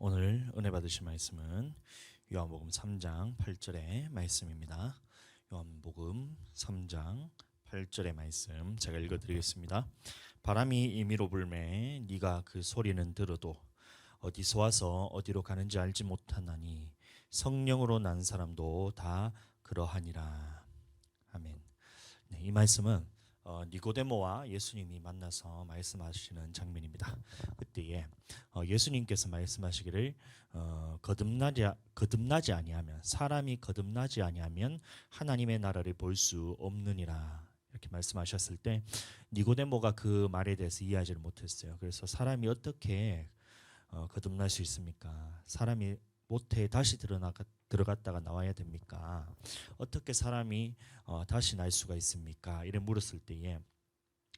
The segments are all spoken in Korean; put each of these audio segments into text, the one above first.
오늘 은혜 받으실 말씀은 요한복음 3장 8절의 말씀입니다. 요한복음 3장 8절의 말씀 제가 읽어드리겠습니다. 바람이 임의로 불매 네가 그 소리는 들어도 어디서 와서 어디로 가는지 알지 못하나니 성령으로 난 사람도 다 그러하니라. 아멘. 네, 이 말씀은 니고데모와 예수님이 만나서 말씀하시는 장면입니다. 그때에 예수님께서 말씀하시기를 거듭나지 아니하면 사람이 거듭나지 아니하면 하나님의 나라를 볼 수 없느니라. 이렇게 말씀하셨을 때 니고데모가 그 말에 대해서 이해하지를 못했어요. 그래서 사람이 어떻게 거듭날 수 있습니까? 사람이 모태에 다시 들어갔다가 나와야 됩니까? 어떻게 사람이 다시 날 수가 있습니까? 이래 물었을 때에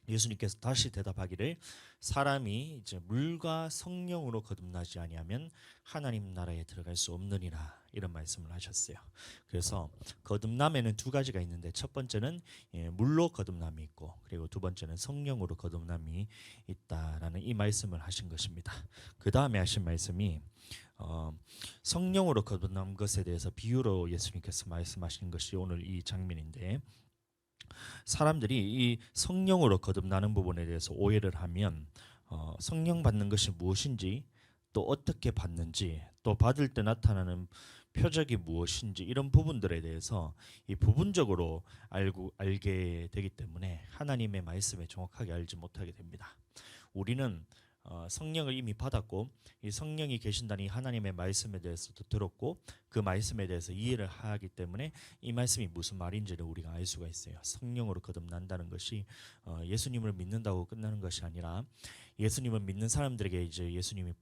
예수님께서 다시 대답하기를 사람이 이제 물과 성령으로 거듭나지 아니하면 하나님 나라에 들어갈 수 없느니라 이런 말씀을 하셨어요. 그래서 거듭남에는 두 가지가 있는데 첫 번째는 물로 거듭남이 있고 그리고 두 번째는 성령으로 거듭남이 있다라는 이 말씀을 하신 것입니다. 그 다음에 하신 말씀이 성령으로 거듭난 것에 대해서 비유로 예수님께서 말씀하신 것이 오늘 이 장면인데 사람들이 이 성령으로 거듭나는 부분에 대해서 오해를 하면 성령 받는 것이 무엇인지 또 어떻게 받는지 또 받을 때 나타나는 표적이 무엇인지 이런 부분들에 대해서 이 부분적으로 알게 되기 때문에 하나님의 말씀에 정확하게 알지 못하게 됩니다. 우리는 성령을 이미 받았고 이 성령이 계신다는 이 하나님의 말씀에 대해서도 들었고 그 말씀에 대해서 이해를 하기 때문에 이 말씀이 무슨 말인지를 우리가 알 수가 있어요. 성령으로 거듭난다는 것이 예수님을 믿는다고 끝나는 것이 아니라 예수님을 믿는 사람들에게 이제 예수님이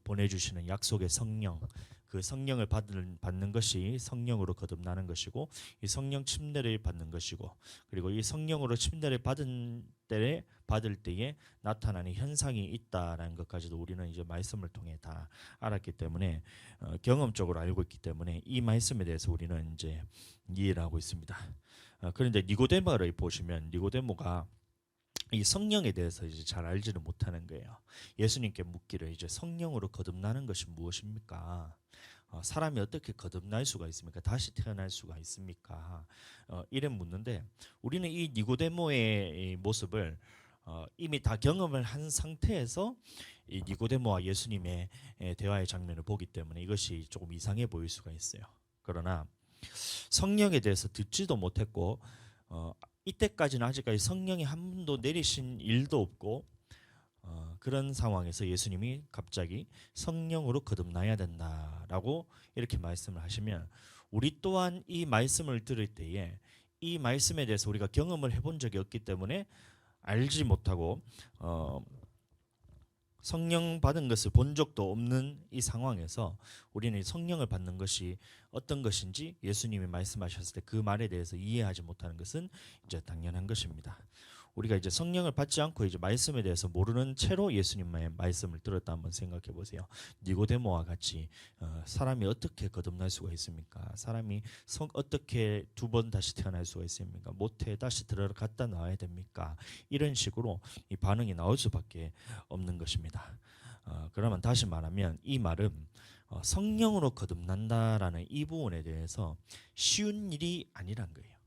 보내주시는 약속의 성령, 그 성령을 받는 것이 성령으로 거듭나는 것이고 이 성령 침례를 받는 것이고 그리고 이 성령으로 침례를 받을 때에 나타나는 현상이 있다라는 것까지도 우리는 이제 말씀을 통해 다 알았기 때문에 경험적으로 알고 있기 때문에 이 말씀에 대해서 우리는 이제 이해를 하고 있습니다. 그런데 니고데모를 보시면 니고데모가 이 성령에 대해서 이제 잘 알지를 못하는 거예요. 예수님께 묻기를 이제 성령으로 거듭나는 것이 무엇입니까? 사람이 어떻게 거듭날 수가 있습니까? 다시 태어날 수가 있습니까? 이래 묻는데 우리는 이 니고데모의 이 모습을 이미 다 경험을 한 상태에서 이 니고데모와 예수님의 대화의 장면을 보기 때문에 이것이 조금 이상해 보일 수가 있어요. 그러나 성령에 대해서 듣지도 못했고 이때까지는 아직까지 성령이 한 번도 내리신 일도 없고 그런 상황에서 예수님이 갑자기 성령으로 거듭나야 된다라고 이렇게 말씀을 하시면 우리 또한 이 말씀을 들을 때에 이 말씀에 대해서 우리가 경험을 해본 적이 없기 때문에 알지 못하고 성령 받은 것을 본 적도 없는 이 상황에서 우리는 성령을 받는 것이 어떤 것인지 예수님이 말씀하셨을 때 그 말에 대해서 이해하지 못하는 것은 이제 당연한 것입니다. 우리가 이제 성령을 받지 않고 이제 말씀에 대해서 모르는 채로 예수님의 말씀을 들었다 한번 생각해 보세요. 니고데모와 같이 사람이 어떻게 거듭날 수가 있습니까? 사람이 어떻게 두 번 다시 태어날 수가 있습니까? 모태에 다시 들어갔다 나와야 됩니까? 이런 식으로 이 반응이 나올 수밖에 없는 것입니다. 그러면 다시 말하면 이 말은 성령으로 거듭난다라는 이 부분에 대해서 쉬운 일이 아니란 거예요.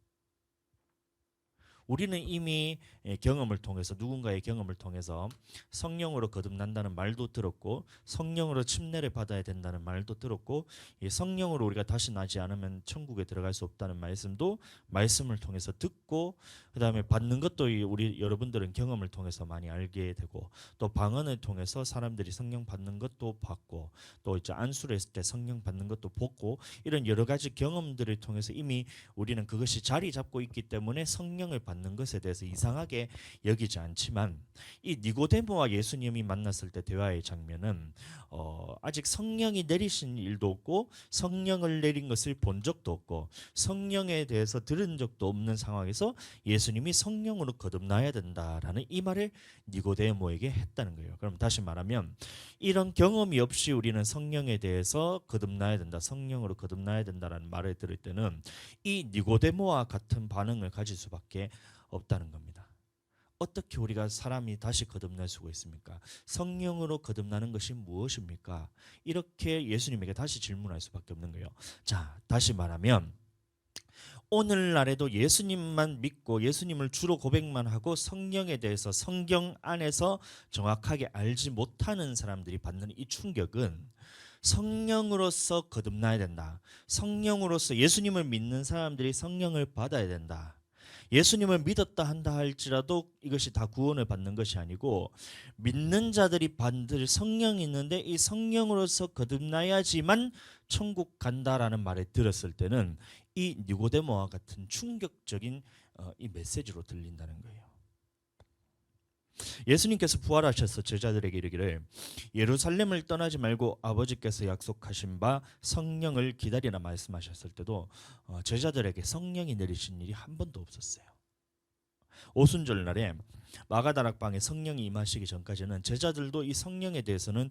우리는 이미 경험을 통해서 누군가의 경험을 통해서 성령으로 거듭난다는 말도 들었고 성령으로 침례를 받아야 된다는 말도 들었고 이 성령으로 우리가 다시 나지 않으면 천국에 들어갈 수 없다는 말씀도 말씀을 통해서 듣고 그다음에 받는 것도 우리 여러분들은 경험을 통해서 많이 알게 되고 또 방언을 통해서 사람들이 성령 받는 것도 받고 또 이제 안수를 했을 때 성령 받는 것도 보고 이런 여러 가지 경험들을 통해서 이미 우리는 그것이 자리 잡고 있기 때문에 성령을 받는 것에 대해서 이상하게 여기지 않지만 이 니고데모와 예수님이 만났을 때 대화의 장면은 아직 성령이 내리신 일도 없고 성령을 내린 것을 본 적도 없고 성령에 대해서 들은 적도 없는 상황에서 예수님이 성령으로 거듭나야 된다라는 이 말을 니고데모에게 했다는 거예요. 그럼 다시 말하면 이런 경험이 없이 우리는 성령에 대해서 거듭나야 된다, 성령으로 거듭나야 된다라는 말을 들을 때는 이 니고데모와 같은 반응을 가질 수밖에 없다는 겁니다. 어떻게 우리가 사람이 다시 거듭날 수가 있습니까? 성령으로 거듭나는 것이 무엇입니까? 이렇게 예수님에게 다시 질문할 수밖에 없는 거예요. 자, 다시 말하면 오늘날에도 예수님만 믿고 예수님을 주로 고백만 하고 성령에 대해서 성경 안에서 정확하게 알지 못하는 사람들이 받는 이 충격은 성령으로서 거듭나야 된다. 성령으로서 예수님을 믿는 사람들이 성령을 받아야 된다. 예수님을 믿었다 한다 할지라도 이것이 다 구원을 받는 것이 아니고 믿는 자들이 받을 성령이 있는데 이 성령으로서 거듭나야지만 천국 간다라는 말을 들었을 때는 이 니고데모와 같은 충격적인 이 메시지로 들린다는 거예요. 예수님께서 부활하셔서 제자들에게 이르기를 예루살렘을 떠나지 말고 아버지께서 약속하신 바 성령을 기다리라 말씀하셨을 때도 제자들에게 성령이 내리신 일이 한 번도 없었어요. 오순절 날에 마가다락방에 성령이 임하시기 전까지는 제자들도 이 성령에 대해서는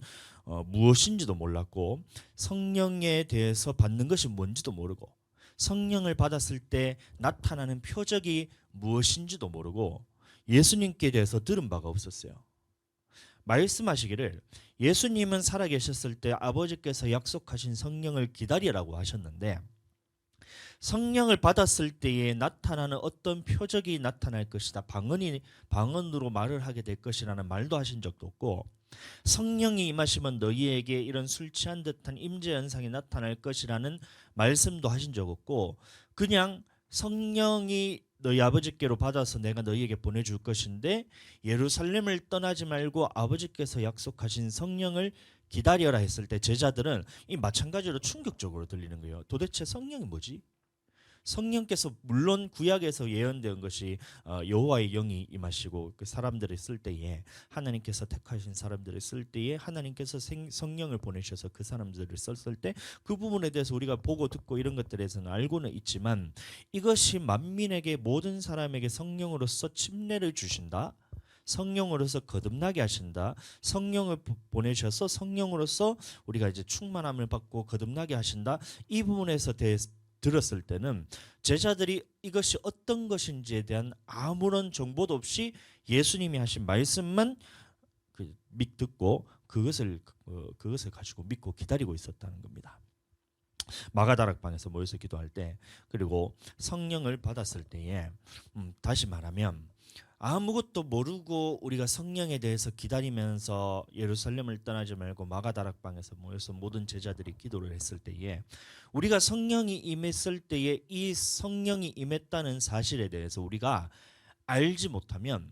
무엇인지도 몰랐고 성령에 대해서 받는 것이 뭔지도 모르고 성령을 받았을 때 나타나는 표적이 무엇인지도 모르고 예수님께 대해서 들은 바가 없었어요. 말씀하시기를 예수님은 살아계셨을 때 아버지께서 약속하신 성령을 기다리라고 하셨는데 성령을 받았을 때에 나타나는 어떤 표적이 나타날 것이다. 방언으로 말을 하게 될 것이라는 말도 하신 적도 없고 성령이 임하시면 너희에게 이런 술 취한 듯한 임재 현상이 나타날 것이라는 말씀도 하신 적 없고 그냥 성령이 너희 아버지께로 받아서 내가 너희에게 보내줄 것인데 예루살렘을 떠나지 말고 아버지께서 약속하신 성령을 기다려라 했을 때 제자들은 이 마찬가지로 충격적으로 들리는 거예요. 도대체 성령이 뭐지? 성령께서 물론 구약에서 예언된 것이 여호와의 영이 임하시고 그 사람들을 쓸 때에 하나님께서 택하신 사람들을 쓸 때에 하나님께서 성령을 보내셔서 그 사람들을 썼을 때 그 부분에 대해서 우리가 보고 듣고 이런 것들에서는 알고는 있지만 이것이 만민에게 모든 사람에게 성령으로서 침례를 주신다. 성령으로서 거듭나게 하신다. 성령을 보내셔서 성령으로서 우리가 이제 충만함을 받고 거듭나게 하신다. 이 부분에서 들었을 때는 제자들이 이것이 어떤 것인지에 대한 아무런 정보도 없이 예수님이 하신 말씀만 듣고 그것을 가지고 믿고 기다리고 있었다는 겁니다. 마가다락방에서 모여서 기도할 때 그리고 성령을 받았을 때에 다시 말하면 아무것도 모르고 우리가 성령에 대해서 기다리면서 예루살렘을 떠나지 말고 마가다락방에서 모여서 모든 제자들이 기도를 했을 때에 우리가 성령이 임했을 때에 이 성령이 임했다는 사실에 대해서 우리가 알지 못하면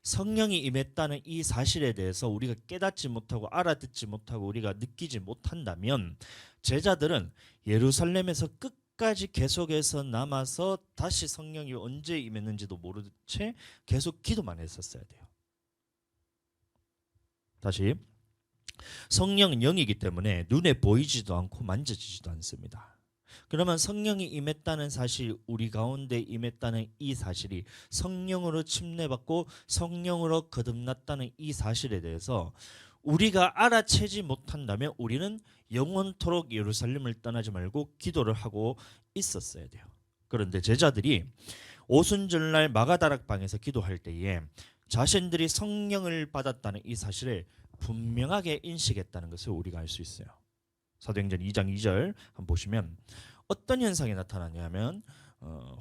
성령이 임했다는 이 사실에 대해서 우리가 깨닫지 못하고 알아듣지 못하고 우리가 느끼지 못한다면 제자들은 예루살렘에서 끝까지 계속해서 남아서 다시 성령이 언제 임했는지도 모르는 채 계속 기도만 했었어야 돼요. 다시 성령은 영이기 때문에 눈에 보이지도 않고 만져지지도 않습니다. 그러면 성령이 임했다는 사실, 우리 가운데 임했다는 이 사실이 성령으로 침례받고 성령으로 거듭났다는 이 사실에 대해서 우리가 알아채지 못한다면 우리는 영원토록 예루살렘을 떠나지 말고 기도를 하고 있었어야 돼요. 그런데 제자들이 오순절날 마가다락방에서 기도할 때에 자신들이 성령을 받았다는 이 사실을 분명하게 인식했다는 것을 우리가 알 수 있어요. 사도행전 2장 2절 한번 보시면 어떤 현상이 나타나냐면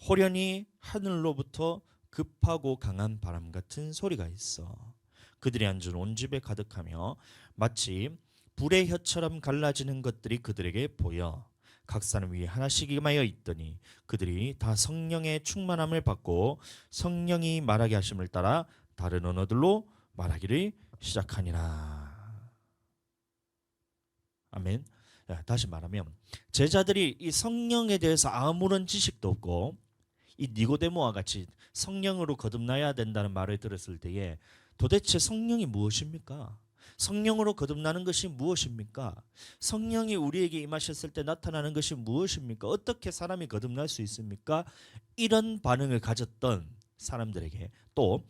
호련히 하늘로부터 급하고 강한 바람 같은 소리가 있어 그들이 앉은 온 집에 가득하며 마치 불의 혀처럼 갈라지는 것들이 그들에게 보여 각 사람 위에 하나씩 임하여 있더니 그들이 다 성령의 충만함을 받고 성령이 말하게 하심을 따라 다른 언어들로 말하기를 시작하니라. 아멘. 다시 말하면 제자들이 이 성령에 대해서 아무런 지식도 없고 이 니고데모와 같이 성령으로 거듭나야 된다는 말을 들었을 때에 도대체 성령이 무엇입니까? 성령으로 거듭나는 것이 무엇입니까? 성령이 우리에게 임하셨을 때 나타나는 것이 무엇입니까? 어떻게 사람이 거듭날 수 있습니까? 이런 반응을 가졌던 사람들에게 또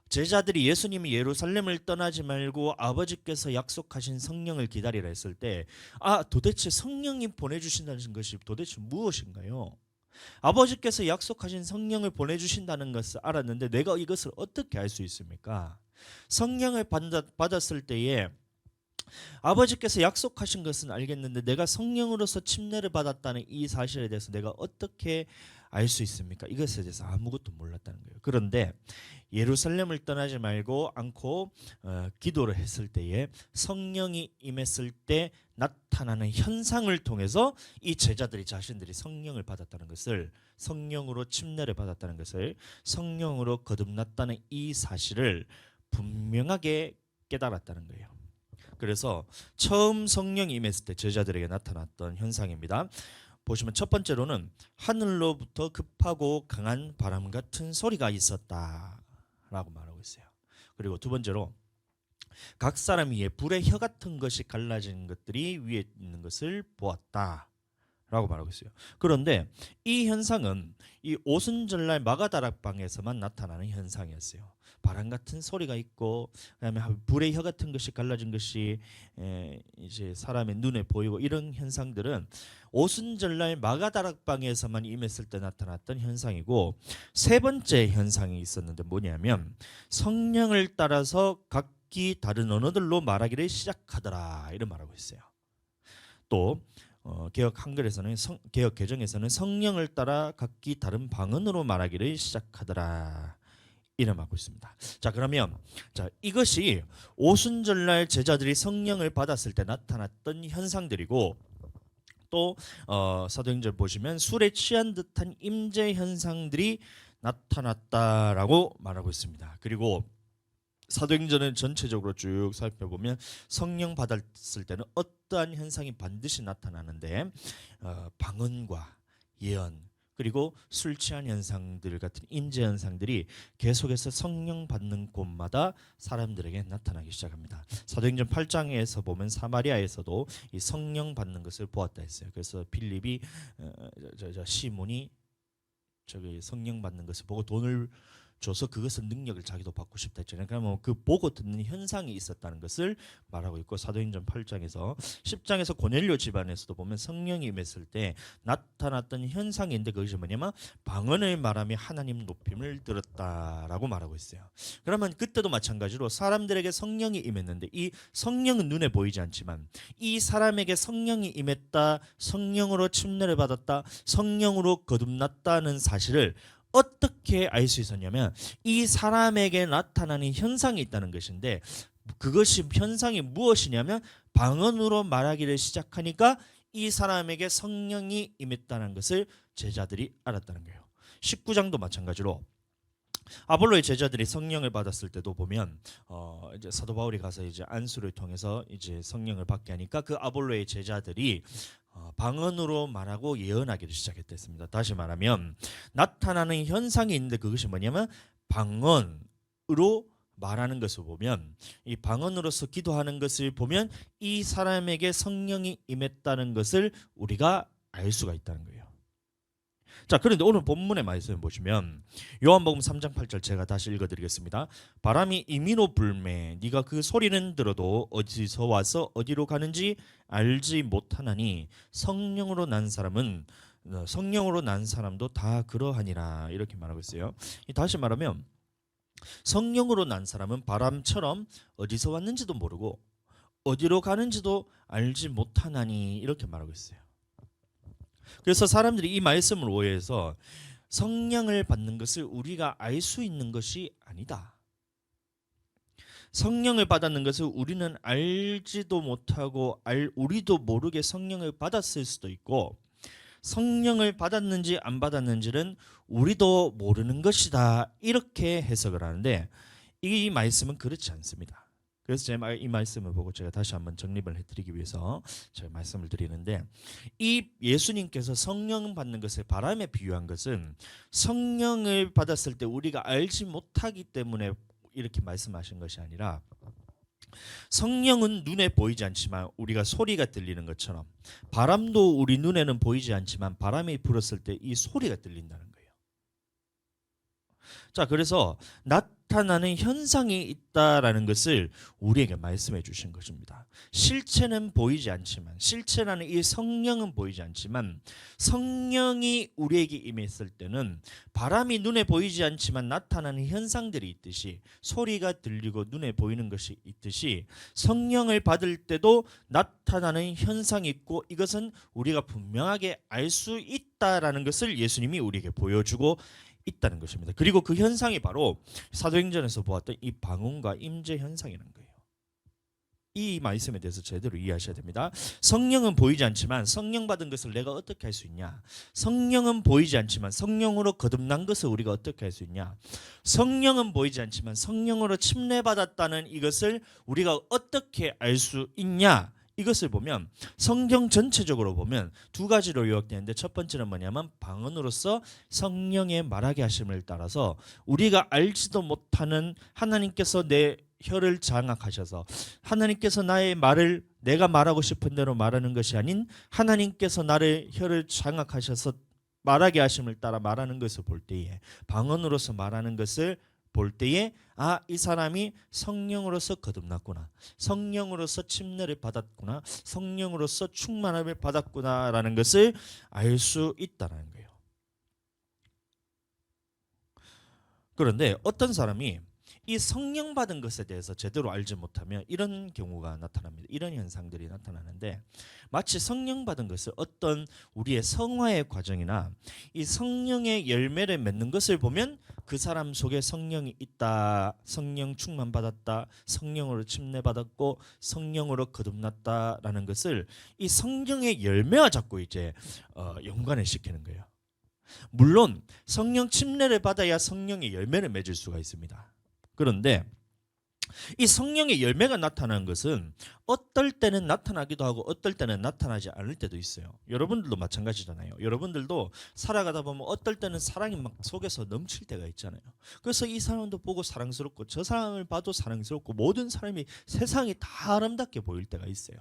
제자들이 예수님이 예루살렘을 떠나지 말고 아버지께서 약속하신 성령을 기다리라 했을 때 도대체 성령이 보내주신다는 것이 도대체 무엇인가요? 아버지께서 약속하신 성령을 보내주신다는 것을 알았는데 내가 이것을 어떻게 알 수 있습니까? 성령을 받았을 때에 아버지께서 약속하신 것은 알겠는데 내가 성령으로서 침례를 받았다는 이 사실에 대해서 내가 어떻게 알 수 있습니까? 이것에 대해서 아무것도 몰랐다는 거예요. 그런데 예루살렘을 떠나지 말고 않고 기도를 했을 때에 성령이 임했을 때 나타나는 현상을 통해서 이 제자들이 자신들이 성령을 받았다는 것을, 성령으로 침례를 받았다는 것을, 성령으로 거듭났다는 이 사실을 분명하게 깨달았다는 거예요. 그래서 처음 성령이 임했을 때 제자들에게 나타났던 현상입니다. 보시면 첫 번째로는 하늘로부터 급하고 강한 바람 같은 소리가 있었다라고 말하고 있어요. 그리고 두 번째로 각 사람 위에 불의 혀 같은 것이 갈라진 것들이 위에 있는 것을 보았다라고 말하고 있어요. 그런데 이 현상은 이 오순절날 마가다락방에서만 나타나는 현상이었어요. 바람 같은 소리가 있고, 그다음에 불의 혀 같은 것이 갈라진 것이 이제 사람의 눈에 보이고, 이런 현상들은 오순절날 마가다락방에서만 임했을 때 나타났던 현상이고, 세 번째 현상이 있었는데 뭐냐면 성령을 따라서 각기 다른 언어들로 말하기를 시작하더라, 이런 말하고 있어요. 또 개역 한글에서는 개역 개정에서는 성령을 따라 각기 다른 방언으로 말하기를 시작하더라, 이름하고 있습니다. 자, 그러면 이것이 오순절날 제자들이 성령을 받았을 때 나타났던 현상들이고, 또 사도행전 보시면 술에 취한 듯한 임재 현상들이 나타났다라고 말하고 있습니다. 그리고 사도행전을 전체적으로 쭉 살펴보면 성령 받았을 때는 어떠한 현상이 반드시 나타나는데 방언과 예언, 그리고 술 취한 현상들 같은 임재 현상들이 계속해서 성령 받는 곳마다 사람들에게 나타나기 시작합니다. 사도행전 8장에서 보면 사마리아에서도 이 성령 받는 것을 보았다 했어요. 그래서 빌립이 시몬이 저기 성령 받는 것을 보고 돈을 줘서 그것은 능력을 자기도 받고 싶다 했잖아요. 그러면 그 보고 듣는 현상이 있었다는 것을 말하고 있고, 사도행전 8장에서 10장에서 고넬료 집안에서도 보면 성령이 임했을 때 나타났던 현상인데 그것이 뭐냐면 방언을 말하며 하나님 높임을 들었다라고 말하고 있어요. 그러면 그때도 마찬가지로 사람들에게 성령이 임했는데 이 성령은 눈에 보이지 않지만 이 사람에게 성령이 임했다, 성령으로 침례를 받았다, 성령으로 거듭났다는 사실을 어떻게 알 수 있었냐면 이 사람에게 나타나는 현상이 있다는 것인데, 그것이 현상이 무엇이냐면 방언으로 말하기를 시작하니까 이 사람에게 성령이 임했다는 것을 제자들이 알았다는 거예요. 19장도 마찬가지로 아볼로의 제자들이 성령을 받았을 때도 보면 이제 사도 바울이 가서 이제 안수를 통해서 이제 성령을 받게 하니까 그 아볼로의 제자들이 방언으로 말하고 예언하기를 시작했습니다. 다시 말하면 나타나는 현상이 있는데 그것이 뭐냐면 방언으로 말하는 것을 보면, 이 방언으로서 기도하는 것을 보면 이 사람에게 성령이 임했다는 것을 우리가 알 수가 있다는 거예요. 자, 그런데 오늘 본문의 말씀을 보시면 요한복음 3장 8절 제가 다시 읽어드리겠습니다. 바람이 이미로 불매 네가 그 소리는 들어도 어디서 와서 어디로 가는지 알지 못하나니 성령으로 난 사람도 다 그러하니라, 이렇게 말하고 있어요. 다시 말하면 성령으로 난 사람은 바람처럼 어디서 왔는지도 모르고 어디로 가는지도 알지 못하나니, 이렇게 말하고 있어요. 그래서 사람들이 이 말씀을 오해해서 성령을 받는 것을 우리가 알 수 있는 것이 아니다, 성령을 받았는 것을 우리는 알지도 못하고 우리도 모르게 성령을 받았을 수도 있고, 성령을 받았는지 안 받았는지는 우리도 모르는 것이다, 이렇게 해석을 하는데 이 말씀은 그렇지 않습니다. 그래서 제가 이 말씀을 보고 제가 다시 한번 정립을 해드리기 위해서 제가 말씀을 드리는데, 이 예수님께서 성령 받는 것을 바람에 비유한 것은 성령을 받았을 때 우리가 알지 못하기 때문에 이렇게 말씀하신 것이 아니라, 성령은 눈에 보이지 않지만 우리가 소리가 들리는 것처럼 바람도 우리 눈에는 보이지 않지만 바람이 불었을 때 이 소리가 들린다는 거예요. 자, 그래서 나타나는 현상이 있다라는 것을 우리에게 말씀해 주신 것입니다. 실체는 보이지 않지만, 실체라는 이 성령은 보이지 않지만 성령이 우리에게 임했을 때는 바람이 눈에 보이지 않지만 나타나는 현상들이 있듯이, 소리가 들리고 눈에 보이는 것이 있듯이 성령을 받을 때도 나타나는 현상이 있고, 이것은 우리가 분명하게 알 수 있다라는 것을 예수님이 우리에게 보여주고 있다는 것입니다. 그리고 그 현상이 바로 사도행전에서 보았던 이 방언과 임재 현상이라는 거예요. 이 말씀에 대해서 제대로 이해하셔야 됩니다. 성령은 보이지 않지만 성령 받은 것을 내가 어떻게 할 수 있냐? 성령은 보이지 않지만 성령으로 거듭난 것을 우리가 어떻게 할 수 있냐? 성령은 보이지 않지만 성령으로 침례받았다는 이것을 우리가 어떻게 알 수 있냐? 이것을 보면 성경 전체적으로 보면 두 가지로 요약되는데, 첫 번째는 뭐냐면 방언으로서 성령의 말하게 하심을 따라서 우리가 알지도 못하는, 하나님께서 내 혀를 장악하셔서 하나님께서 나의 말을 내가 말하고 싶은 대로 말하는 것이 아닌 하나님께서 나를 혀를 장악하셔서 말하게 하심을 따라 말하는 것을 볼 때에, 방언으로서 말하는 것을 볼 때에 이 사람이 성령으로서 거듭났구나, 성령으로서 침례를 받았구나, 성령으로서 충만함을 받았구나라는 것을 알 수 있다는 거예요. 그런데 어떤 사람이 이 성령 받은 것에 대해서 제대로 알지 못하면 이런 경우가 나타납니다. 이런 현상들이 나타나는데, 마치 성령 받은 것을 어떤 우리의 성화의 과정이나 이 성령의 열매를 맺는 것을 보면 그 사람 속에 성령이 있다, 성령 충만 받았다, 성령으로 침례 받았고 성령으로 거듭났다라는 것을 이 성령의 열매와 자꾸 이제 연관을 시키는 거예요. 물론 성령 침례를 받아야 성령의 열매를 맺을 수가 있습니다. 그런데 이 성령의 열매가 나타나는 것은 어떨 때는 나타나기도 하고 어떨 때는 나타나지 않을 때도 있어요. 여러분들도 마찬가지잖아요. 여러분들도 살아가다 보면 어떨 때는 사랑이 막 속에서 넘칠 때가 있잖아요. 그래서 이 사람도 보고 사랑스럽고 저 사람을 봐도 사랑스럽고 모든 사람이, 세상이 다 아름답게 보일 때가 있어요.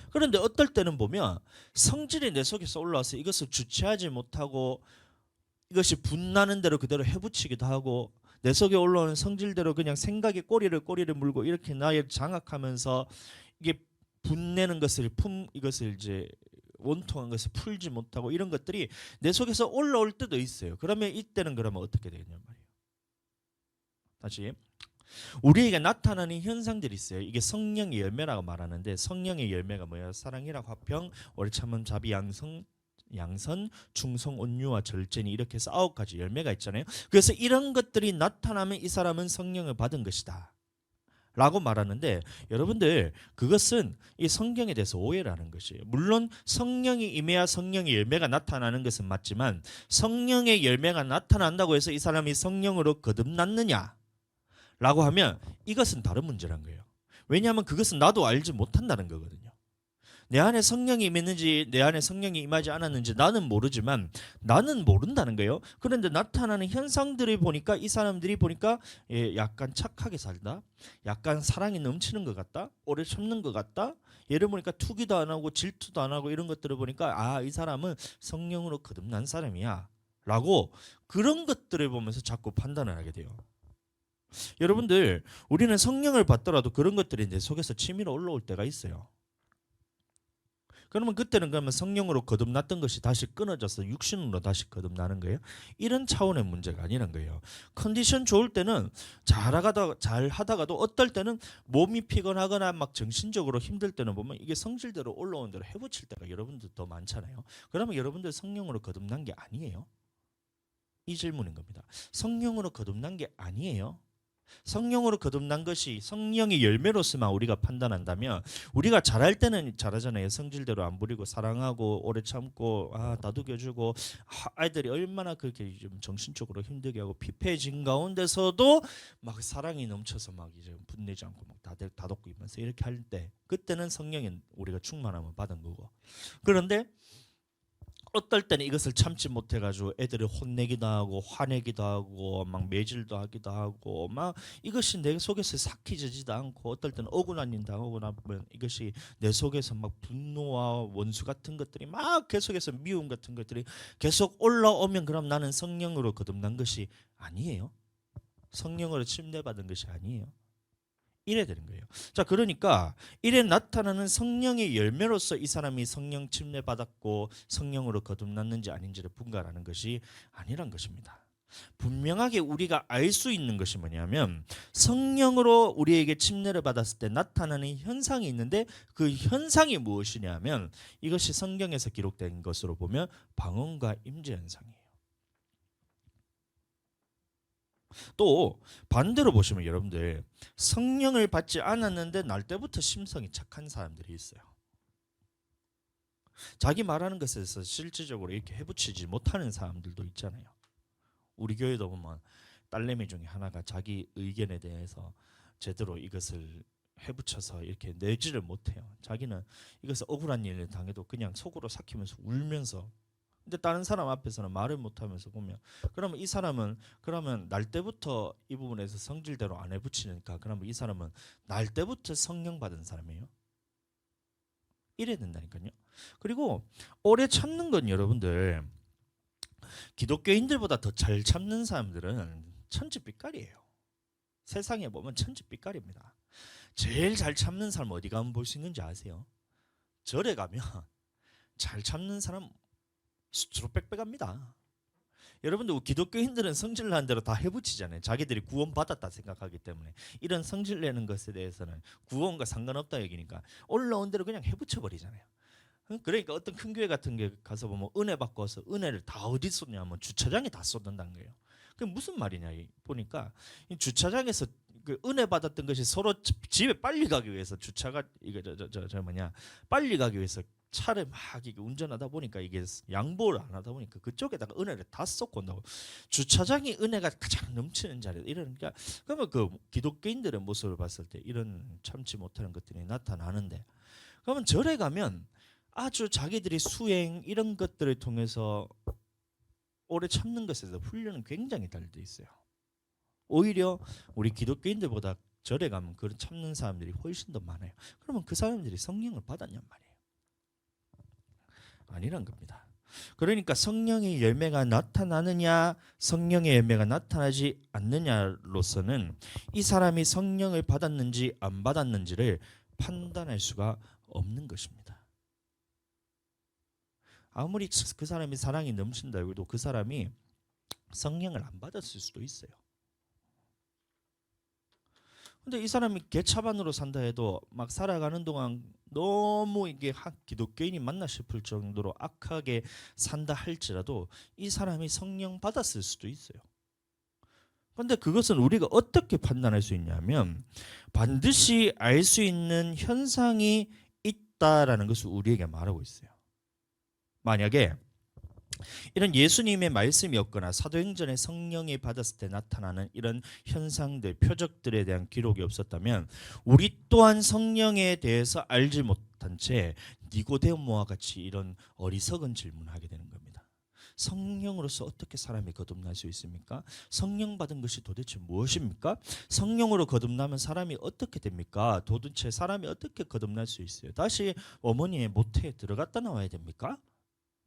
그런데 어떨 때는 보면 성질이 내 속에서 올라와서 이것을 주체하지 못하고 이것이 분나는 대로 그대로 해붙이기도 하고, 내 속에 올라오는 성질대로 그냥 생각의 꼬리를 물고 이렇게 나를 장악하면서 이게 분내는 것을 이것을 이제 원통한 것을 풀지 못하고 이런 것들이 내 속에서 올라올 때도 있어요. 그러면 이때는 그러면 어떻게 되냐 말이에요. 다시, 우리에게 나타나는 현상들이 있어요. 이게 성령의 열매라고 말하는데, 성령의 열매가 뭐예요? 사랑이라 화평, 오래 참음, 자비, 양선, 충성, 온유와 절제니, 이렇게 해서 9가지 열매가 있잖아요. 그래서 이런 것들이 나타나면 이 사람은 성령을 받은 것이다 라고 말하는데, 여러분들 그것은 이 성경에 대해서 오해를 하는 것이에요. 물론 성령이 임해야 성령의 열매가 나타나는 것은 맞지만, 성령의 열매가 나타난다고 해서 이 사람이 성령으로 거듭났느냐 라고 하면 이것은 다른 문제란 거예요. 왜냐하면 그것은 나도 알지 못한다는 거거든요. 내 안에 성령이 임했는지 내 안에 성령이 임하지 않았는지 나는 모르지만, 나는 모른다는 거예요. 그런데 나타나는 현상들을 보니까 이 사람들이 보니까 약간 착하게 살다, 약간 사랑이 넘치는 것 같다, 오래 참는 것 같다, 예를 보니까 투기도 안 하고 질투도 안 하고 이런 것들을 보니까 이 사람은 성령으로 거듭난 사람이야 라고, 그런 것들을 보면서 자꾸 판단을 하게 돼요. 여러분들, 우리는 성령을 받더라도 그런 것들이 내 속에서 치밀어 올라올 때가 있어요. 그러면 그때는 그러면 성령으로 거듭났던 것이 다시 끊어져서 육신으로 다시 거듭나는 거예요? 이런 차원의 문제가 아니란 거예요. 컨디션 좋을 때는 잘 하다가도 어떨 때는 몸이 피곤하거나 막 정신적으로 힘들 때는 보면 이게 성질대로 올라오는 대로 해붙일 때가 여러분들 더 많잖아요. 그러면 여러분들 성령으로 거듭난 게 아니에요? 이 질문인 겁니다. 성령으로 거듭난 게 아니에요? 성령으로 거듭난 것이 성령의 열매로서만 우리가 판단한다면, 우리가 잘할 때는 잘하잖아요. 성질대로 안 부리고 사랑하고 오래 참고 다독여주고, 아이들이 얼마나 그렇게 좀 정신적으로 힘들게 하고 피폐해진 가운데서도 막 사랑이 넘쳐서 막 이제 분내지 않고 막 다독이면서 이렇게 할 때, 그때는 성령의 우리가 충만함을 받은 거고. 그런데 어떨 때는 이것을 참지 못해가지고 애들을 혼내기도 하고 화내기도 하고 막 매질도 하기도 하고, 막 이것이 내 속에서 삭히지도 않고, 어떨 때는 억울한 일 당하고 나면 이것이 내 속에서 막 분노와 원수 같은 것들이 막 계속해서 미움 같은 것들이 계속 올라오면, 그럼 나는 성령으로 거듭난 것이 아니에요? 성령으로 침례받은 것이 아니에요. 이래 되는 거예요. 자, 그러니까 이래 나타나는 성령의 열매로서 이 사람이 성령 침례받았고 성령으로 거듭났는지 아닌지를 분간하는 것이 아니란 것입니다. 분명하게 우리가 알 수 있는 것이 뭐냐면 성령으로 우리에게 침례를 받았을 때 나타나는 현상이 있는데 그 현상이 무엇이냐면 이것이 성경에서 기록된 것으로 보면 방언과 임재 현상이에요. 또 반대로 보시면 여러분들 성령을 받지 않았는데 날 때부터 심성이 착한 사람들이 있어요. 자기 말하는 것에서 실질적으로 이렇게 해붙이지 못하는 사람들도 있잖아요. 우리 교회도 보면 딸내미 중에 하나가 자기 의견에 대해서 제대로 이것을 해붙여서 이렇게 내지를 못해요. 자기는 이것을 억울한 일을 당해도 그냥 속으로 삭히면서 울면서, 근데 다른 사람 앞에서는 말을 못하면서 보면, 그러면 이 사람은 그러면 날 때부터 이 부분에서 성질대로 안 해붙이니까 그러면 이 사람은 날 때부터 성령 받은 사람이에요. 이래야 된다니까요. 그리고 오래 참는 건 여러분들 기독교인들보다 더 잘 참는 사람들은 천지빛깔이에요. 세상에 보면 천지빛깔입니다. 제일 잘 참는 사람 어디 가면 볼 수 있는지 아세요? 절에 가면 잘 참는 사람 수로 빽빽합니다. 여러분들 기독교인들은 성질 나는 대로 다 해붙이잖아요. 자기들이 구원 받았다 생각하기 때문에 이런 성질 내는 것에 대해서는 구원과 상관없다 여기니까 올라온 대로 그냥 해붙여 버리잖아요. 그러니까 어떤 큰 교회 같은 게 가서 보면 은혜 받고 와서 은혜를 다 어디 쏟냐면 주차장에 다 쏟는다는 거예요. 그게 무슨 말이냐 보니까 이 주차장에서 그 은혜 받았던 것이 서로 집에 빨리 가기 위해서 주차가 이게 저 뭐냐 빨리 가기 위해서 차를 막 이게 운전하다 보니까 이게 양보를 안 하다 보니까 그쪽에다가 은혜를 다 쏟고 온다고. 주차장이 은혜가 가장 넘치는 자리 이러니까 그러면 그 기독교인들의 모습을 봤을 때 이런 참지 못하는 것들이 나타나는데, 그러면 절에 가면 아주 자기들이 수행 이런 것들을 통해서 오래 참는 것에서 훈련은 굉장히 잘 돼 있어요. 오히려 우리 기독교인들보다 절에 가면 그런 참는 사람들이 훨씬 더 많아요. 그러면 그 사람들이 성령을 받았냔 말이에요. 아니란 겁니다. 그러니까 성령의 열매가 나타나느냐 성령의 열매가 나타나지 않느냐로서는 이 사람이 성령을 받았는지 안 받았는지를 판단할 수가 없는 것입니다. 아무리 그 사람이 사랑이 넘친다 해도 그 사람이 성령을 안 받았을 수도 있어요. 근데 이 사람이 개차반으로 산다 해도 막 살아가는 동안 너무 이게 기독교인이 맞나 싶을 정도로 악하게 산다 할지라도 이 사람이 성령 받았을 수도 있어요. 그런데 그것은 우리가 어떻게 판단할 수 있냐면 반드시 알 수 있는 현상이 있다라는 것을 우리에게 말하고 있어요. 만약에 이런 예수님의 말씀이 없거나 사도행전에 성령이 받았을 때 나타나는 이런 현상들, 표적들에 대한 기록이 없었다면 우리 또한 성령에 대해서 알지 못한 채 니고데모와 같이 이런 어리석은 질문을 하게 되는 겁니다. 성령으로서 어떻게 사람이 거듭날 수 있습니까? 성령 받은 것이 도대체 무엇입니까? 성령으로 거듭나면 사람이 어떻게 됩니까? 도대체 사람이 어떻게 거듭날 수 있어요? 다시 어머니의 모태에 들어갔다 나와야 됩니까?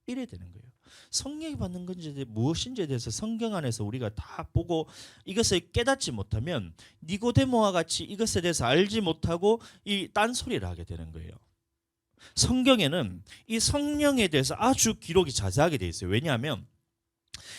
이래야 되는 거예요. 성령이 받는 건지 무엇인지에 대해서 성경 안에서 우리가 다 보고 이것을 깨닫지 못하면 니고데모와 같이 이것에 대해서 알지 못하고 이 딴소리를 하게 되는 거예요. 성경에는 이 성령에 대해서 아주 기록이 자세하게 되어 있어요. 왜냐하면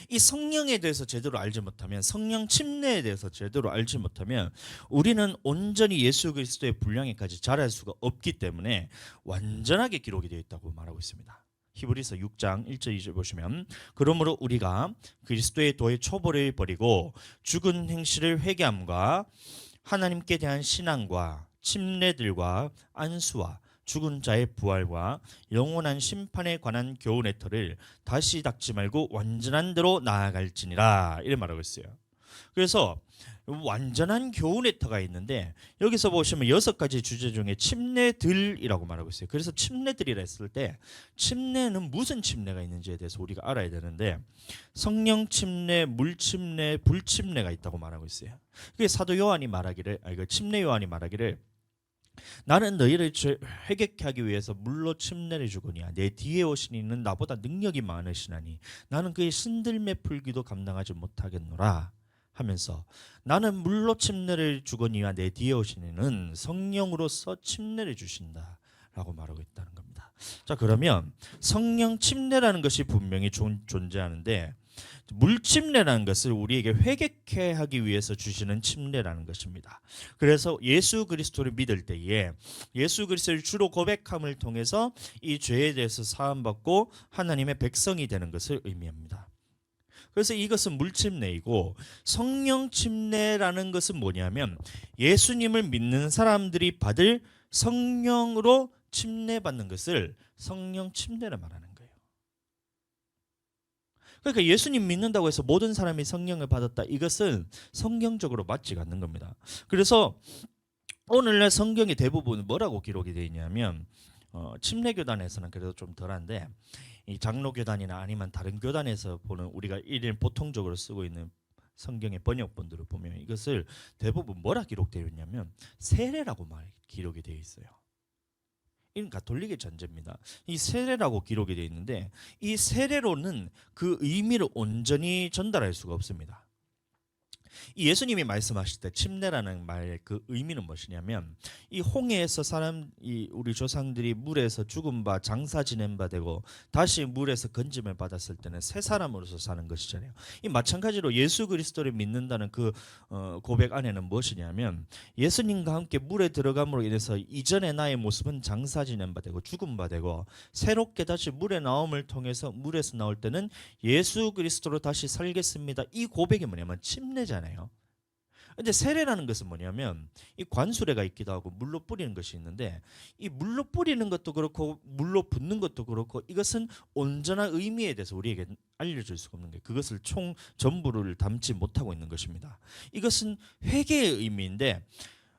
이 성령에 대해서 제대로 알지 못하면, 성령 침례에 대해서 제대로 알지 못하면 우리는 온전히 예수 그리스도의 분량에까지 자랄 수가 없기 때문에 완전하게 기록이 되어 있다고 말하고 있습니다. 히브리서 6장 1절 2절 보시면 그러므로 우리가 그리스도의 도의 초보를 버리고 죽은 행실을 회개함과 하나님께 대한 신앙과 침례들과 안수와 죽은 자의 부활과 영원한 심판에 관한 교훈의 터를 다시 닦지 말고 완전한 대로 나아갈지니라 이렇게 말하고 있어요. 그래서 완전한 교훈의 터가 있는데 여기서 보시면 6가지 주제 중에 침례들이라고 말하고 있어요. 그래서 침례들이라 했을 때 침례는 무슨 침례가 있는지에 대해서 우리가 알아야 되는데 성령 침례, 물 침례, 불 침례가 있다고 말하고 있어요. 그게 사도 요한이 말하기를, 침례 요한이 말하기를 나는 너희를 회개케 하기 위해서 물로 침례를 주거니와 내 뒤에 오신 이는 나보다 능력이 많으시나니 나는 그의 신들매 풀기도 감당하지 못하겠노라 하면서 나는 물로 침례를 주거니와 내 뒤에 오신 이는 성령으로서 침례를 주신다라고 말하고 있다는 겁니다. 자, 그러면 성령 침례라는 것이 분명히 존재하는데 물 침례라는 것을 우리에게 회개케 하기 위해서 주시는 침례라는 것입니다. 그래서 예수 그리스도를 믿을 때에 예수 그리스도를 주로 고백함을 통해서 이 죄에 대해서 사함받고 하나님의 백성이 되는 것을 의미합니다. 그래서 이것은 물침례이고, 성령 침례라는 것은 뭐냐면 예수님을 믿는 사람들이 받을 성령으로 침례받는 것을 성령 침례라 말하는 거예요. 그러니까 예수님 믿는다고 해서 모든 사람이 성령을 받았다, 이것은 성경적으로 맞지가 않는 겁니다. 그래서 오늘날 성경의 대부분 뭐라고 기록이 되어 있냐면 침례교단에서는 그래도 좀 덜한데, 이 장로교단이나 아니면 다른 교단에서 보는 우리가 일일 보통적으로 쓰고 있는 성경의 번역본들을 보면 이것을 대부분 뭐라 기록되어 있냐면 세례라고 기록이 되어 있어요. 이건 가톨릭의 전제입니다. 이 세례라고 기록이 되어 있는데 이 세례로는 그 의미를 온전히 전달할 수가 없습니다. 이 예수님이 말씀하실 때 침례라는 말의 그 의미는 무엇이냐면, 이 홍해에서 우리 조상들이 물에서 죽은 바 장사 지낸 바 되고 다시 물에서 건짐을 받았을 때는 새 사람으로서 사는 것이잖아요. 이 마찬가지로 예수 그리스도를 믿는다는 그 고백 안에는 무엇이냐면, 예수님과 함께 물에 들어감으로 인해서 이전의 나의 모습은 장사 지낸 바 되고 죽은 바 되고 새롭게 다시 물에 나옴을 통해서 물에서 나올 때는 예수 그리스도로 다시 살겠습니다. 이 고백이 뭐냐면 침례잖아요. 근데 세례라는 것은 뭐냐면 이 관수례가 있기도 하고 물로 뿌리는 것이 있는데, 이 물로 뿌리는 것도 그렇고 물로 붓는 것도 그렇고 이것은 온전한 의미에 대해서 우리에게 알려줄 수가 없는 거예요. 그것을 전부를 담지 못하고 있는 것입니다. 이것은 회개의 의미인데,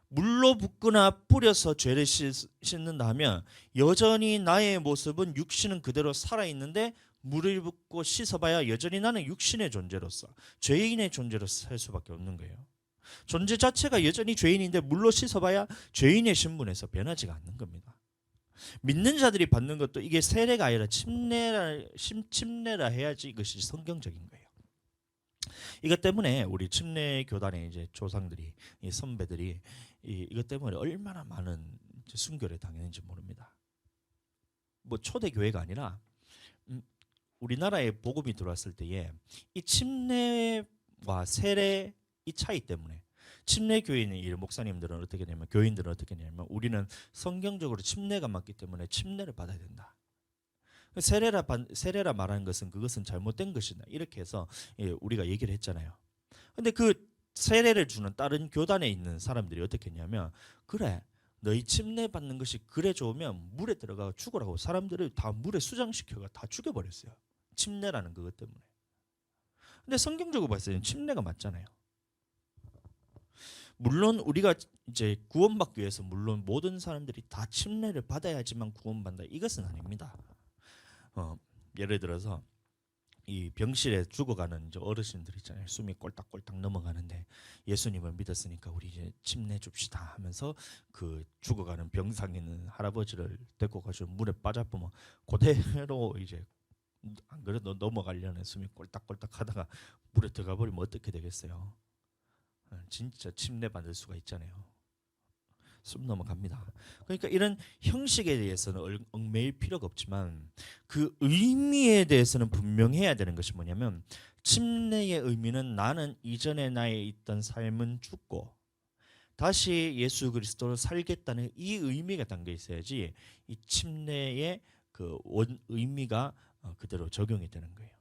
물로 붓거나 뿌려서 죄를 씻는다 하면 여전히 나의 모습은 육신은 그대로 살아있는데 물을 붓고 씻어봐야 여전히 나는 육신의 존재로서 죄인의 존재로서 살 수밖에 없는 거예요. 존재 자체가 여전히 죄인인데 물로 씻어봐야 죄인의 신분에서 변하지가 않는 겁니다. 믿는 자들이 받는 것도 이게 세례가 아니라 침례라 해야지 이것이 성경적인 거예요. 이것 때문에 우리 침례 교단의 이제 조상들이, 이 선배들이 이것 때문에 얼마나 많은 순교를 당했는지 모릅니다. 뭐 초대 교회가 아니라 우리나라에 복음이 들어왔을 때에 이 침례와 세례 이 차이 때문에 침례 교인의 목사님들은 어떻게 되냐면, 교인들은 어떻게 되냐면, 우리는 성경적으로 침례가 맞기 때문에 침례를 받아야 된다. 세례라 말하는 것은 그것은 잘못된 것이다, 이렇게 해서 우리가 얘기를 했잖아요. 근데 그 세례를 주는 다른 교단에 있는 사람들이 어떻게 했냐면, 그래 너희 침례 받는 것이 그래 좋으면 물에 들어가 죽으라고 사람들을 다 물에 수장시켜가 다 죽여버렸어요. 침례라는 그것 때문에. 근데 성경적으로 봤을 때는 침례가 맞잖아요. 물론 우리가 이제 구원받기 위해서 물론 모든 사람들이 다 침례를 받아야지만 구원받는다, 이것은 아닙니다. 예를 들어서 이 병실에 죽어가는 이제 어르신들 있잖아요. 숨이 꼴딱꼴딱 넘어가는데 예수님을 믿었으니까 우리 이제 침례 줍시다 하면서 그 죽어가는 병상에 있는 할아버지를 데리고 가서 물에 빠져보면 그대로 이제 안 그래도 넘어가려는 숨이 꼴딱꼴딱 하다가 물에 들어가 버리면 어떻게 되겠어요? 진짜 침례 받을 수가 있잖아요. 숨 넘어갑니다. 그러니까 이런 형식에 대해서는 얽매일 필요가 없지만 그 의미에 대해서는 분명해야 되는 것이 뭐냐면, 침례의 의미는 나는 이전에 나에 있던 삶은 죽고 다시 예수 그리스도로 살겠다는 이 의미가 담겨 있어야지 이 침례의 그 원 의미가 그대로 적용이 되는 거예요.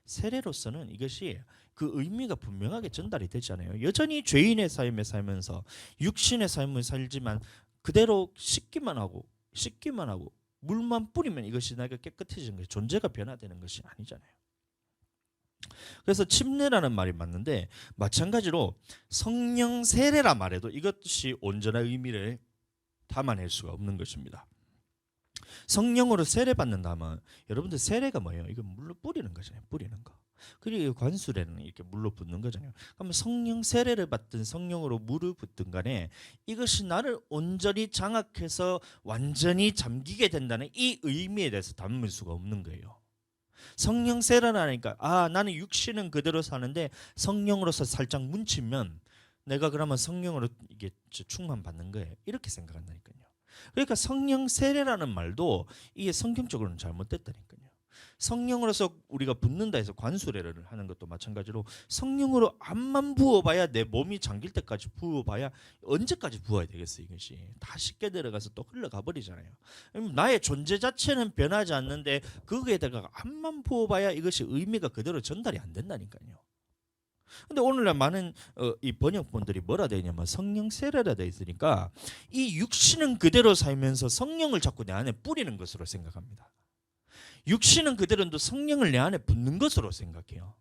세례로서는 이것이 그 의미가 분명하게 전달이 되잖아요. 여전히 죄인의 삶에 살면서 육신의 삶을 살지만 그대로 씻기만 하고 물만 뿌리면 이것이 내가 깨끗해지는 것이, 존재가 변화되는 것이 아니잖아요. 그래서 침례라는 말이 맞는데, 마찬가지로 성령 세례라 말해도 이것이 온전한 의미를 담아낼 수가 없는 것입니다. 성령으로 세례 받는다면, 여러분들 세례가 뭐예요? 이거 물로 뿌리는 거잖아요. 뿌리는 거. 그리고 관수례는 이렇게 물로 붓는 거잖아요. 그러면 성령 세례를 받든 성령으로 물을 붓든 간에 이것이 나를 온전히 장악해서 완전히 잠기게 된다는 이 의미에 대해서 담을 수가 없는 거예요. 성령 세례라니까 나는 육신은 그대로 사는데 성령으로서 살짝 뭉치면 내가 그러면 성령으로 이게 충만 받는 거예요. 이렇게 생각한다니까요. 그러니까 성령 세례라는 말도 이게 성경적으로는 잘못됐다니까요. 성령으로서 우리가 붓는다 해서 관수례를 하는 것도 마찬가지로 성령으로 암만 부어봐야 내 몸이 잠길 때까지 부어봐야 언제까지 부어야 되겠어요. 이것이 다 쉽게 들어가서 또 흘러가 버리잖아요. 나의 존재 자체는 변하지 않는데 거기에다가 암만 부어봐야 이것이 의미가 그대로 전달이 안 된다니까요. 근데 오늘날 많은 이 번역본들이 뭐라 되어 있냐면 성령 세례라 되어 있으니까 이 육신은 그대로 살면서 성령을 자꾸 내 안에 뿌리는 것으로 생각합니다. 육신은 그대로인데 성령을 내 안에 붓는 것으로 생각해요.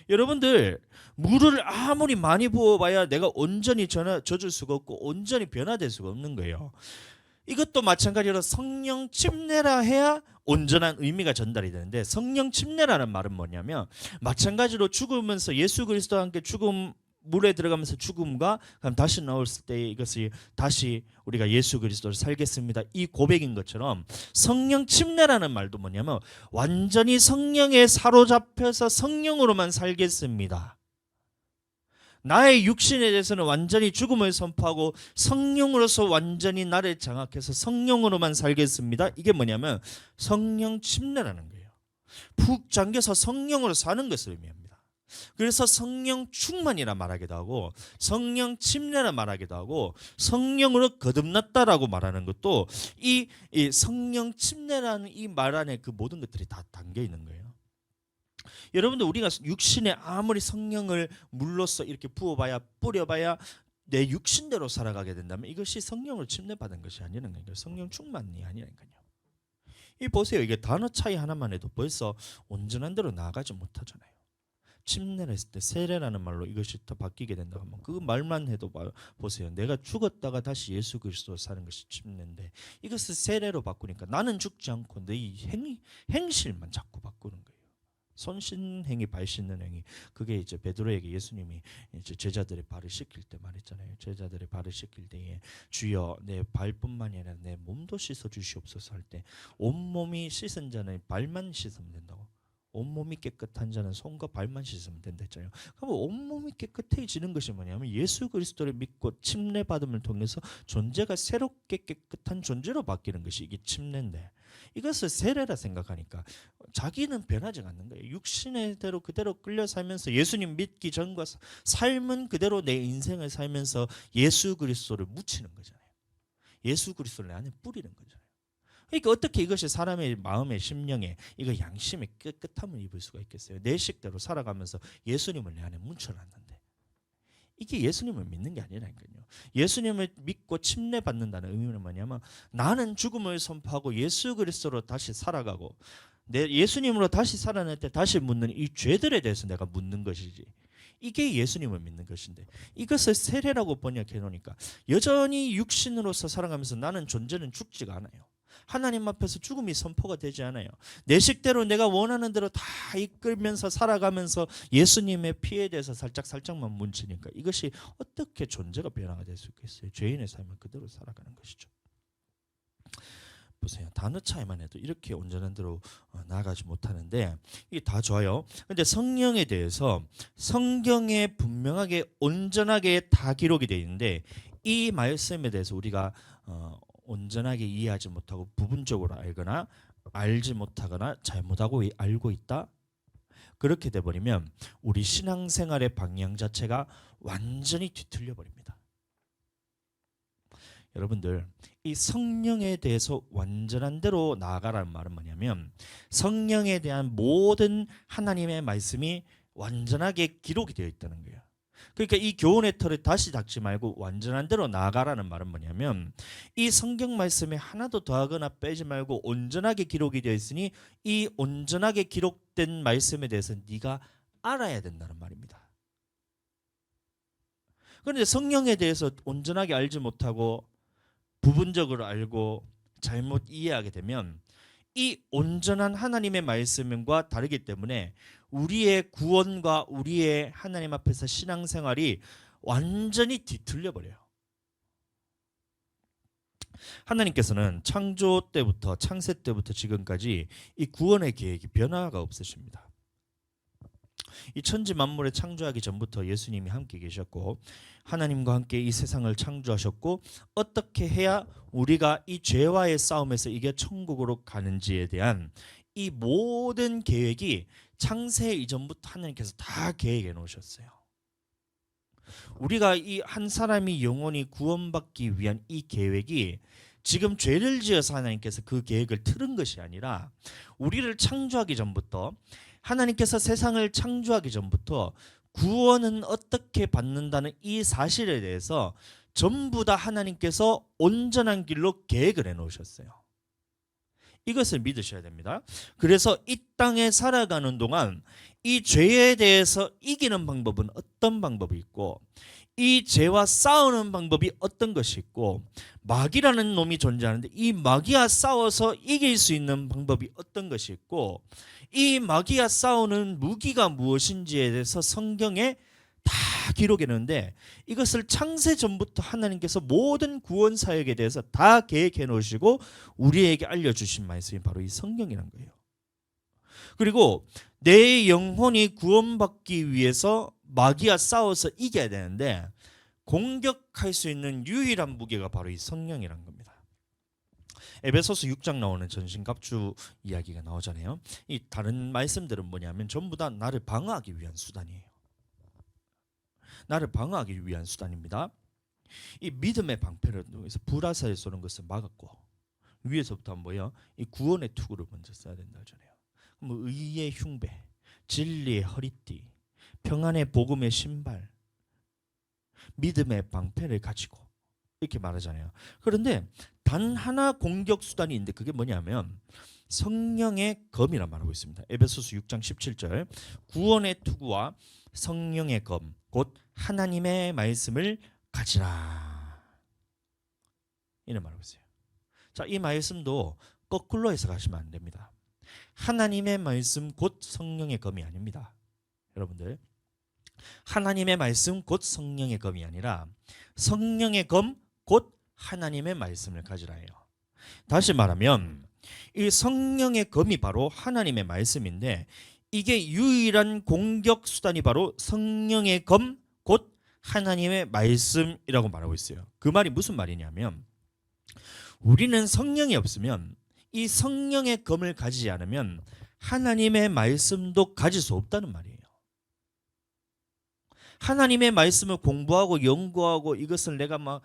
여러분들 물을 아무리 많이 부어봐야 내가 온전히 젖을 수가 없고 온전히 변화될 수가 없는 거예요. 이것도 마찬가지로 성령 침례라 해야 온전한 의미가 전달이 되는데 성령 침례라는 말은 뭐냐면 마찬가지로 죽으면서 예수 그리스도와 함께 물에 들어가면서 죽음과 그럼 다시 나왔을 때 이것이 다시 우리가 예수 그리스도를 살겠습니다. 이 고백인 것처럼 성령 침례라는 말도 뭐냐면 완전히 성령에 사로잡혀서 성령으로만 살겠습니다. 나의 육신에 대해서는 완전히 죽음을 선포하고 성령으로서 완전히 나를 장악해서 성령으로만 살겠습니다. 이게 뭐냐면 성령 침례라는 거예요. 푹 잠겨서 성령으로 사는 것을 의미합니다. 그래서 성령 충만이라 말하기도 하고 성령 침례라 말하기도 하고 성령으로 거듭났다라고 말하는 것도 이 성령 침례라는 이 말 안에 그 모든 것들이 다 담겨 있는 거예요. 여러분들 우리가 육신에 아무리 성령을 물로써 이렇게 부어봐야 뿌려봐야 내 육신대로 살아가게 된다면 이것이 성령을 침례받은 것이 아니라는 거예요. 성령 충만이 아니라니까요. 이 보세요. 이게 단어 차이 하나만 해도 벌써 온전한 대로 나아가지 못하잖아요. 침례를 했을 때 세례라는 말로 이것이 더 바뀌게 된다고 하면 그 말만 해도 보세요. 내가 죽었다가 다시 예수 그리스도 사는 것이 침례인데 이것을 세례로 바꾸니까 나는 죽지 않고 내 행실만 자꾸 바꾸는 거예요. 손 씻는 행위, 발 씻는 행위. 그게 이제 베드로에게 예수님이 이제 제자들의 발을 씻길 때 말했잖아요. 제자들의 발을 씻길 때에 주여 내 발뿐만이 아니라 내 몸도 씻어 주시옵소서 할 때 온몸이 씻은 자는 발만 씻으면 된다고. 온몸이 깨끗한 자는 손과 발만 씻으면 된다 했잖아요. 그럼 온몸이 깨끗해지는 것이 뭐냐면 예수 그리스도를 믿고 침례받음을 통해서 존재가 새롭게 깨끗한 존재로 바뀌는 것이 이게 침례인데 이것을 세례라 생각하니까 자기는 변하지 않는 거예요. 육신의 대로 그대로 끌려 살면서 예수님 믿기 전과 삶은 그대로 내 인생을 살면서 예수 그리스도를 묻히는 거잖아요. 예수 그리스도를 내 안에 뿌리는 거잖아요. 그러니까 어떻게 이것이 사람의 마음의 심령에 이거 양심의 깨끗함을 입을 수가 있겠어요? 내 식대로 살아가면서 예수님을 내 안에 뭉쳐놨는데 이게 예수님을 믿는 게 아니라니까요. 예수님을 믿고 침례받는다는 의미는 뭐냐면 나는 죽음을 선포하고 예수 그리스도로 다시 살아가고 내 예수님으로 다시 살아날 때 다시 묻는 이 죄들에 대해서 내가 묻는 것이지. 이게 예수님을 믿는 것인데 이것을 세례라고 번역해 놓으니까 여전히 육신으로서 살아가면서 나는 존재는 죽지가 않아요. 하나님 앞에서 죽음이 선포가 되지 않아요. 내 식대로 내가 원하는 대로 다 이끌면서 살아가면서 예수님의 피에 대해서 살짝만 뭉치니까 이것이 어떻게 존재가 변화가 될 수 있겠어요? 죄인의 삶을 그대로 살아가는 것이죠. 보세요. 단어 차이만 해도 이렇게 온전한 대로 나아가지 못하는데 이게 다 좋아요. 근데 성령에 대해서 성경에 분명하게 온전하게 다 기록이 되어 있는데 이 말씀에 대해서 우리가 온전하게 이해하지 못하고 부분적으로 알거나 알지 못하거나 잘못하고 알고 있다. 그렇게 돼버리면 우리 신앙생활의 방향 자체가 완전히 뒤틀려 버립니다. 여러분들 이 성령에 대해서 완전한 대로 나아가라는 말은 뭐냐면 성령에 대한 모든 하나님의 말씀이 완전하게 기록이 되어 있다는 거예요. 그러니까 이 교훈의 틀을 다시 닫지 말고 완전한 대로 나아가라는 말은 뭐냐면 이 성경 말씀에 하나도 더하거나 빼지 말고 온전하게 기록이 되어 있으니 이 온전하게 기록된 말씀에 대해서 네가 알아야 된다는 말입니다. 그런데 성령에 대해서 온전하게 알지 못하고 부분적으로 알고 잘못 이해하게 되면 이 온전한 하나님의 말씀과 다르기 때문에 우리의 구원과 우리의 하나님 앞에서 신앙생활이 완전히 뒤틀려 버려요. 하나님께서는 창조 때부터 창세 때부터 지금까지 이 구원의 계획이 변화가 없으십니다. 이 천지 만물을 창조하기 전부터 예수님이 함께 계셨고 하나님과 함께 이 세상을 창조하셨고 어떻게 해야 우리가 이 죄와의 싸움에서 이게 천국으로 가는지에 대한 이 모든 계획이 창세 이전부터 하나님께서 다 계획해 놓으셨어요. 우리가 이 한 사람이 영원히 구원받기 위한 이 계획이 지금 죄를 지어서 하나님께서 그 계획을 틀은 것이 아니라 우리를 창조하기 전부터 하나님께서 세상을 창조하기 전부터 구원은 어떻게 받는다는 이 사실에 대해서 전부 다 하나님께서 온전한 길로 계획을 해놓으셨어요. 이것을 믿으셔야 됩니다. 그래서 이 땅에 살아가는 동안 이 죄에 대해서 이기는 방법은 어떤 방법이 있고 이 죄와 싸우는 방법이 어떤 것이 있고 마귀라는 놈이 존재하는데 이 마귀와 싸워서 이길 수 있는 방법이 어떤 것이 있고 이 마귀와 싸우는 무기가 무엇인지에 대해서 성경에 다 기록했는데 이것을 창세 전부터 하나님께서 모든 구원 사역에 대해서 다 계획해 놓으시고 우리에게 알려주신 말씀이 바로 이 성경이란 거예요. 그리고 내 영혼이 구원받기 위해서 마귀와 싸워서 이겨야 되는데 공격할 수 있는 유일한 무기가 바로 이 성령이란 겁니다. 에베소서 6장 나오는 전신갑주 이야기가 나오잖아요. 이 다른 말씀들은 뭐냐면 전부 다 나를 방어하기 위한 수단이에요. 나를 방어하기 위한 수단입니다. 이 믿음의 방패를 통해서 불화살에 쏘는 것을 막았고 위에서부터 뭐예요? 이 구원의 투구를 먼저 써야 된다 하잖아요. 뭐 의의 흉배, 진리의 허리띠, 평안의 복음의 신발, 믿음의 방패를 가지고 이렇게 말하잖아요. 그런데 단 하나 공격 수단이 있는데 그게 뭐냐면 성령의 검이라 말하고 있습니다. 에베소서 6장 17절 구원의 투구와 성령의 검 곧 하나님의 말씀을 가지라 이런 말하고 있어요. 자, 이 말씀도 거꾸로 해석하시면 안 됩니다. 하나님의 말씀 곧 성령의 검이 아닙니다. 여러분들 하나님의 말씀 곧 성령의 검이 아니라 성령의 검 곧 하나님의 말씀을 가지라 해요. 다시 말하면 이 성령의 검이 바로 하나님의 말씀인데 이게 유일한 공격 수단이 바로 성령의 검 곧 하나님의 말씀이라고 말하고 있어요. 그 말이 무슨 말이냐면 우리는 성령이 없으면 이 성령의 검을 가지지 않으면 하나님의 말씀도 가질 수 없다는 말이에요. 하나님의 말씀을 공부하고 연구하고 이것을 내가 막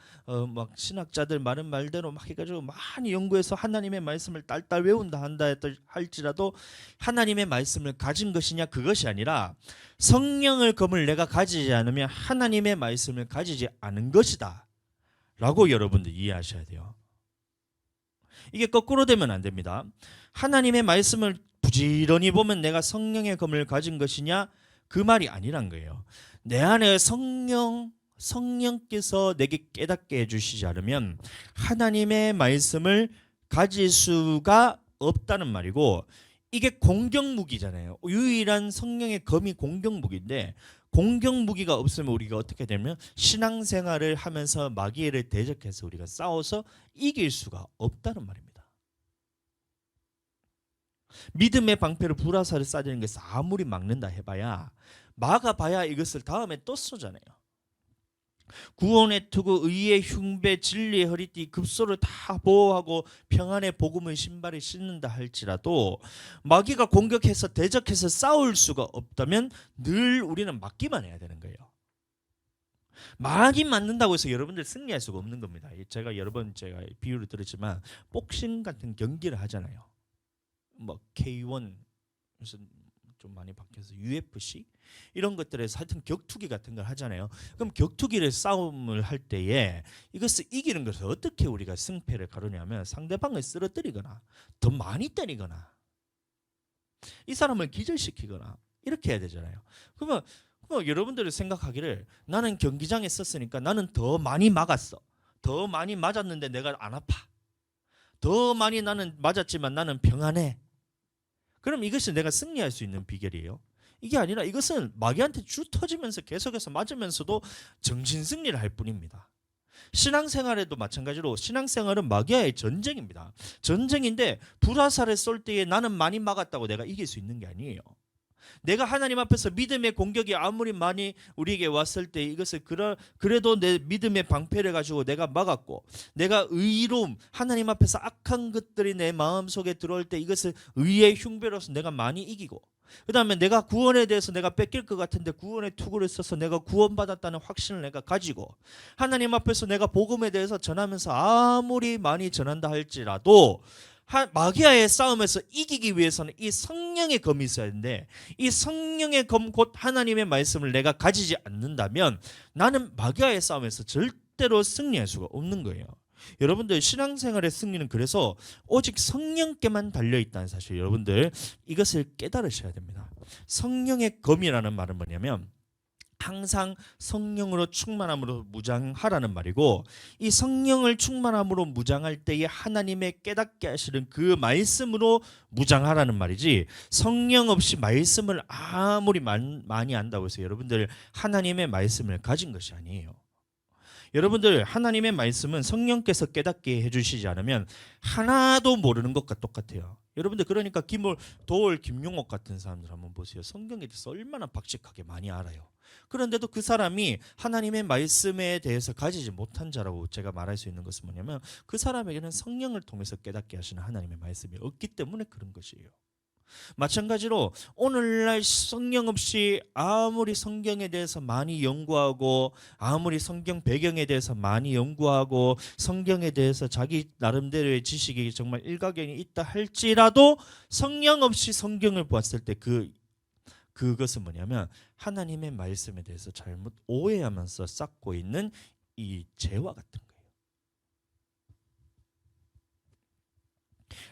신학자들 말은 말대로 막 해가지고 많이 연구해서 하나님의 말씀을 딸딸 외운다 한다 할지라도 하나님의 말씀을 가진 것이냐 그것이 아니라 성령을 검을 내가 가지지 않으면 하나님의 말씀을 가지지 않은 것이다 라고 여러분들 이해하셔야 돼요. 이게 거꾸로 되면 안 됩니다. 하나님의 말씀을 부지런히 보면 내가 성령의 검을 가진 것이냐 그 말이 아니란 거예요. 내 안에 성령께서 내게 깨닫게 해주시지 않으면 하나님의 말씀을 가질 수가 없다는 말이고 이게 공격무기잖아요. 유일한 성령의 검이 공격무기인데 공격무기가 없으면 우리가 어떻게 되면 신앙생활을 하면서 마귀를 대적해서 우리가 싸워서 이길 수가 없다는 말입니다. 믿음의 방패로 불화살을 쏴대는 것을 아무리 막는다 해봐야 막아봐야 이것을 다음에 또 쏘잖아요. 구원의 투구, 의의 흉배, 진리의 허리띠, 급소를 다 보호하고 평안의 복음의 신발을 신는다 할지라도 마귀가 공격해서 대적해서 싸울 수가 없다면 늘 우리는 막기만 해야 되는 거예요. 막이 맞는다고 해서 여러분들 승리할 수가 없는 겁니다. 제가 여러 번 비유를 들었지만 복싱 같은 경기를 하잖아요. 뭐 K1 무슨 좀 많이 바뀌어서 UFC 이런 것들에서 하여튼 격투기 같은 걸 하잖아요. 그럼 격투기를 싸움을 할 때에 이것을 이기는 것을 어떻게 우리가 승패를 가르냐면 상대방을 쓰러뜨리거나 더 많이 때리거나 이 사람을 기절시키거나 이렇게 해야 되잖아요. 그러면 여러분들이 생각하기를 나는 경기장에 썼으니까 나는 더 많이 막았어. 더 많이 맞았는데 내가 안 아파. 더 많이 나는 맞았지만 나는 평안해. 그럼 이것이 내가 승리할 수 있는 비결이에요. 이게 아니라 이것은 마귀한테 쭉 터지면서 계속해서 맞으면서도 정신 승리를 할 뿐입니다. 신앙생활에도 마찬가지로 신앙생활은 마귀와의 전쟁입니다. 전쟁인데 불화살을 쏠 때에 나는 많이 막았다고 내가 이길 수 있는 게 아니에요. 내가 하나님 앞에서 믿음의 공격이 아무리 많이 우리에게 왔을 때 이것을 그래도 내 믿음의 방패를 가지고 내가 막았고, 내가 의로움, 하나님 앞에서 악한 것들이 내 마음속에 들어올 때 이것을 의의 흉배로서 내가 많이 이기고, 그 다음에 내가 구원에 대해서 내가 뺏길 것 같은데 구원의 투구를 써서 내가 구원받았다는 확신을 내가 가지고, 하나님 앞에서 내가 복음에 대해서 전하면서 아무리 많이 전한다 할지라도 마귀와의 싸움에서 이기기 위해서는 이 성령의 검이 있어야 되는데, 이 성령의 검 곧 하나님의 말씀을 내가 가지지 않는다면 나는 마귀와의 싸움에서 절대로 승리할 수가 없는 거예요. 여러분들 신앙생활의 승리는 그래서 오직 성령께만 달려있다는 사실, 여러분들 이것을 깨달으셔야 됩니다. 성령의 검이라는 말은 뭐냐면 항상 성령으로 충만함으로 무장하라는 말이고, 이 성령을 충만함으로 무장할 때에 하나님의 깨닫게 하시는 그 말씀으로 무장하라는 말이지, 성령 없이 말씀을 아무리 많이 안다고 해서 여러분들 하나님의 말씀을 가진 것이 아니에요. 여러분들 하나님의 말씀은 성령께서 깨닫게 해주시지 않으면 하나도 모르는 것과 똑같아요. 여러분들 그러니까 도올 김용옥 같은 사람들 한번 보세요. 성경에 대해서 얼마나 박식하게 많이 알아요. 그런데도 그 사람이 하나님의 말씀에 대해서 가지지 못한 자라고 제가 말할 수 있는 것은 뭐냐면, 그 사람에게는 성령을 통해서 깨닫게 하시는 하나님의 말씀이 없기 때문에 그런 것이에요. 마찬가지로 오늘날 성령 없이 아무리 성경에 대해서 많이 연구하고, 아무리 성경 배경에 대해서 많이 연구하고, 성경에 대해서 자기 나름대로의 지식이 정말 일가견이 있다 할지라도 성령 없이 성경을 보았을 때 그것은 뭐냐면 하나님의 말씀에 대해서 잘못 오해하면서 쌓고 있는 이 죄와 같은 거예요.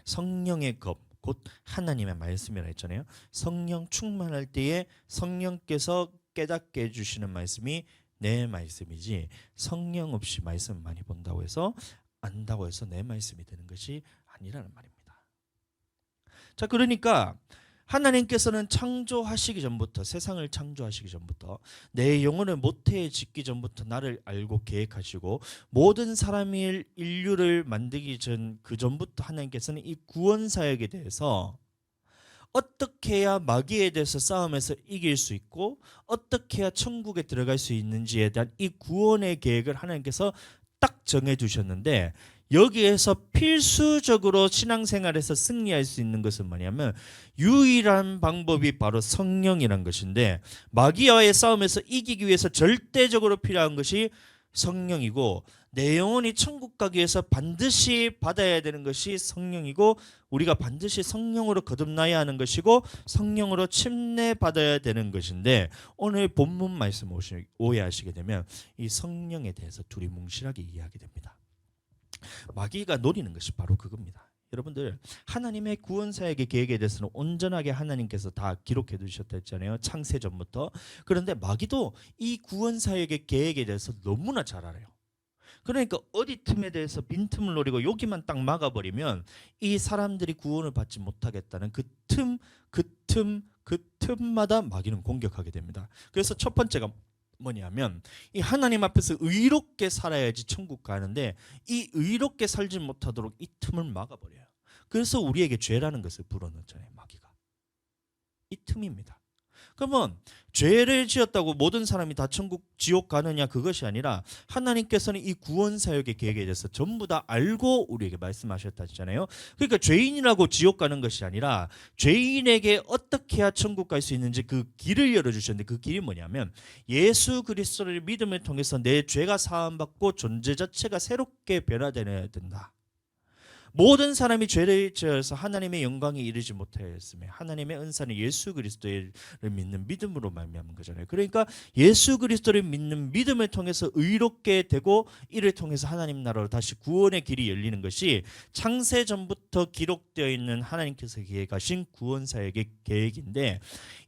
성령의 검 곧 하나님의 말씀이라 했잖아요. 성령 충만할 때에 성령께서 깨닫게 해주시는 말씀이 내 말씀이지, 성령 없이 말씀 많이 본다고 해서 안다고 해서 내 말씀이 되는 것이 아니라는 말입니다. 자, 그러니까 하나님께서는 창조하시기 전부터, 세상을 창조하시기 전부터, 내 영혼을 모태에 짓기 전부터 나를 알고 계획하시고, 모든 사람의 인류를 만들기 전 그 전부터 하나님께서는 이 구원 사역에 대해서 어떻게 해야 마귀에 대해서 싸움에서 이길 수 있고 어떻게 해야 천국에 들어갈 수 있는지에 대한 이 구원의 계획을 하나님께서 딱 정해 두셨는데, 여기에서 필수적으로 신앙생활에서 승리할 수 있는 것은 뭐냐면 유일한 방법이 바로 성령이란 것인데, 마귀와의 싸움에서 이기기 위해서 절대적으로 필요한 것이 성령이고, 내 영혼이 천국 가기 위해서 반드시 받아야 되는 것이 성령이고, 우리가 반드시 성령으로 거듭나야 하는 것이고 성령으로 침례받아야 되는 것인데, 오늘 본문 말씀 오해하시게 되면 이 성령에 대해서 두리뭉실하게 이해하게 됩니다. 마귀가 노리는 것이 바로 그겁니다. 여러분들 하나님의 구원 사역의 계획에 대해서는 온전하게 하나님께서 다 기록해 두셨다 했잖아요. 창세 전부터. 그런데 마귀도 이 구원 사역의 계획에 대해서 너무나 잘 알아요. 그러니까 어디 틈에 대해서 빈틈을 노리고 여기만 딱 막아버리면 이 사람들이 구원을 받지 못하겠다는 그 틈마다 마귀는 공격하게 됩니다. 그래서 첫 번째가 뭐냐면 이 하나님 앞에서 의롭게 살아야지 천국 가는데, 이 의롭게 살지 못하도록 이 틈을 막아버려요. 그래서 우리에게 죄라는 것을 불어넣잖아요. 마귀가 이 틈입니다. 그러면 죄를 지었다고 모든 사람이 다 천국 지옥 가느냐, 그것이 아니라 하나님께서는 이 구원 사역의 계획에 대해서 전부 다 알고 우리에게 말씀하셨다 했잖아요. 그러니까 죄인이라고 지옥 가는 것이 아니라 죄인에게 어떻게 해야 천국 갈 수 있는지 그 길을 열어주셨는데, 그 길이 뭐냐면 예수 그리스도를 믿음을 통해서 내 죄가 사함받고 존재 자체가 새롭게 변화되어야 된다. 모든 사람이 죄를 지어서 하나님의 영광에 이르지 못하였으며 하나님의 은사는 예수 그리스도를 믿는 믿음으로 말미암은 거잖아요. 그러니까 예수 그리스도를 믿는 믿음을 통해서 의롭게 되고, 이를 통해서 하나님 나라로 다시 구원의 길이 열리는 것이 창세 전부터 기록되어 있는 하나님께서 계획하신 구원 사역의 계획인데,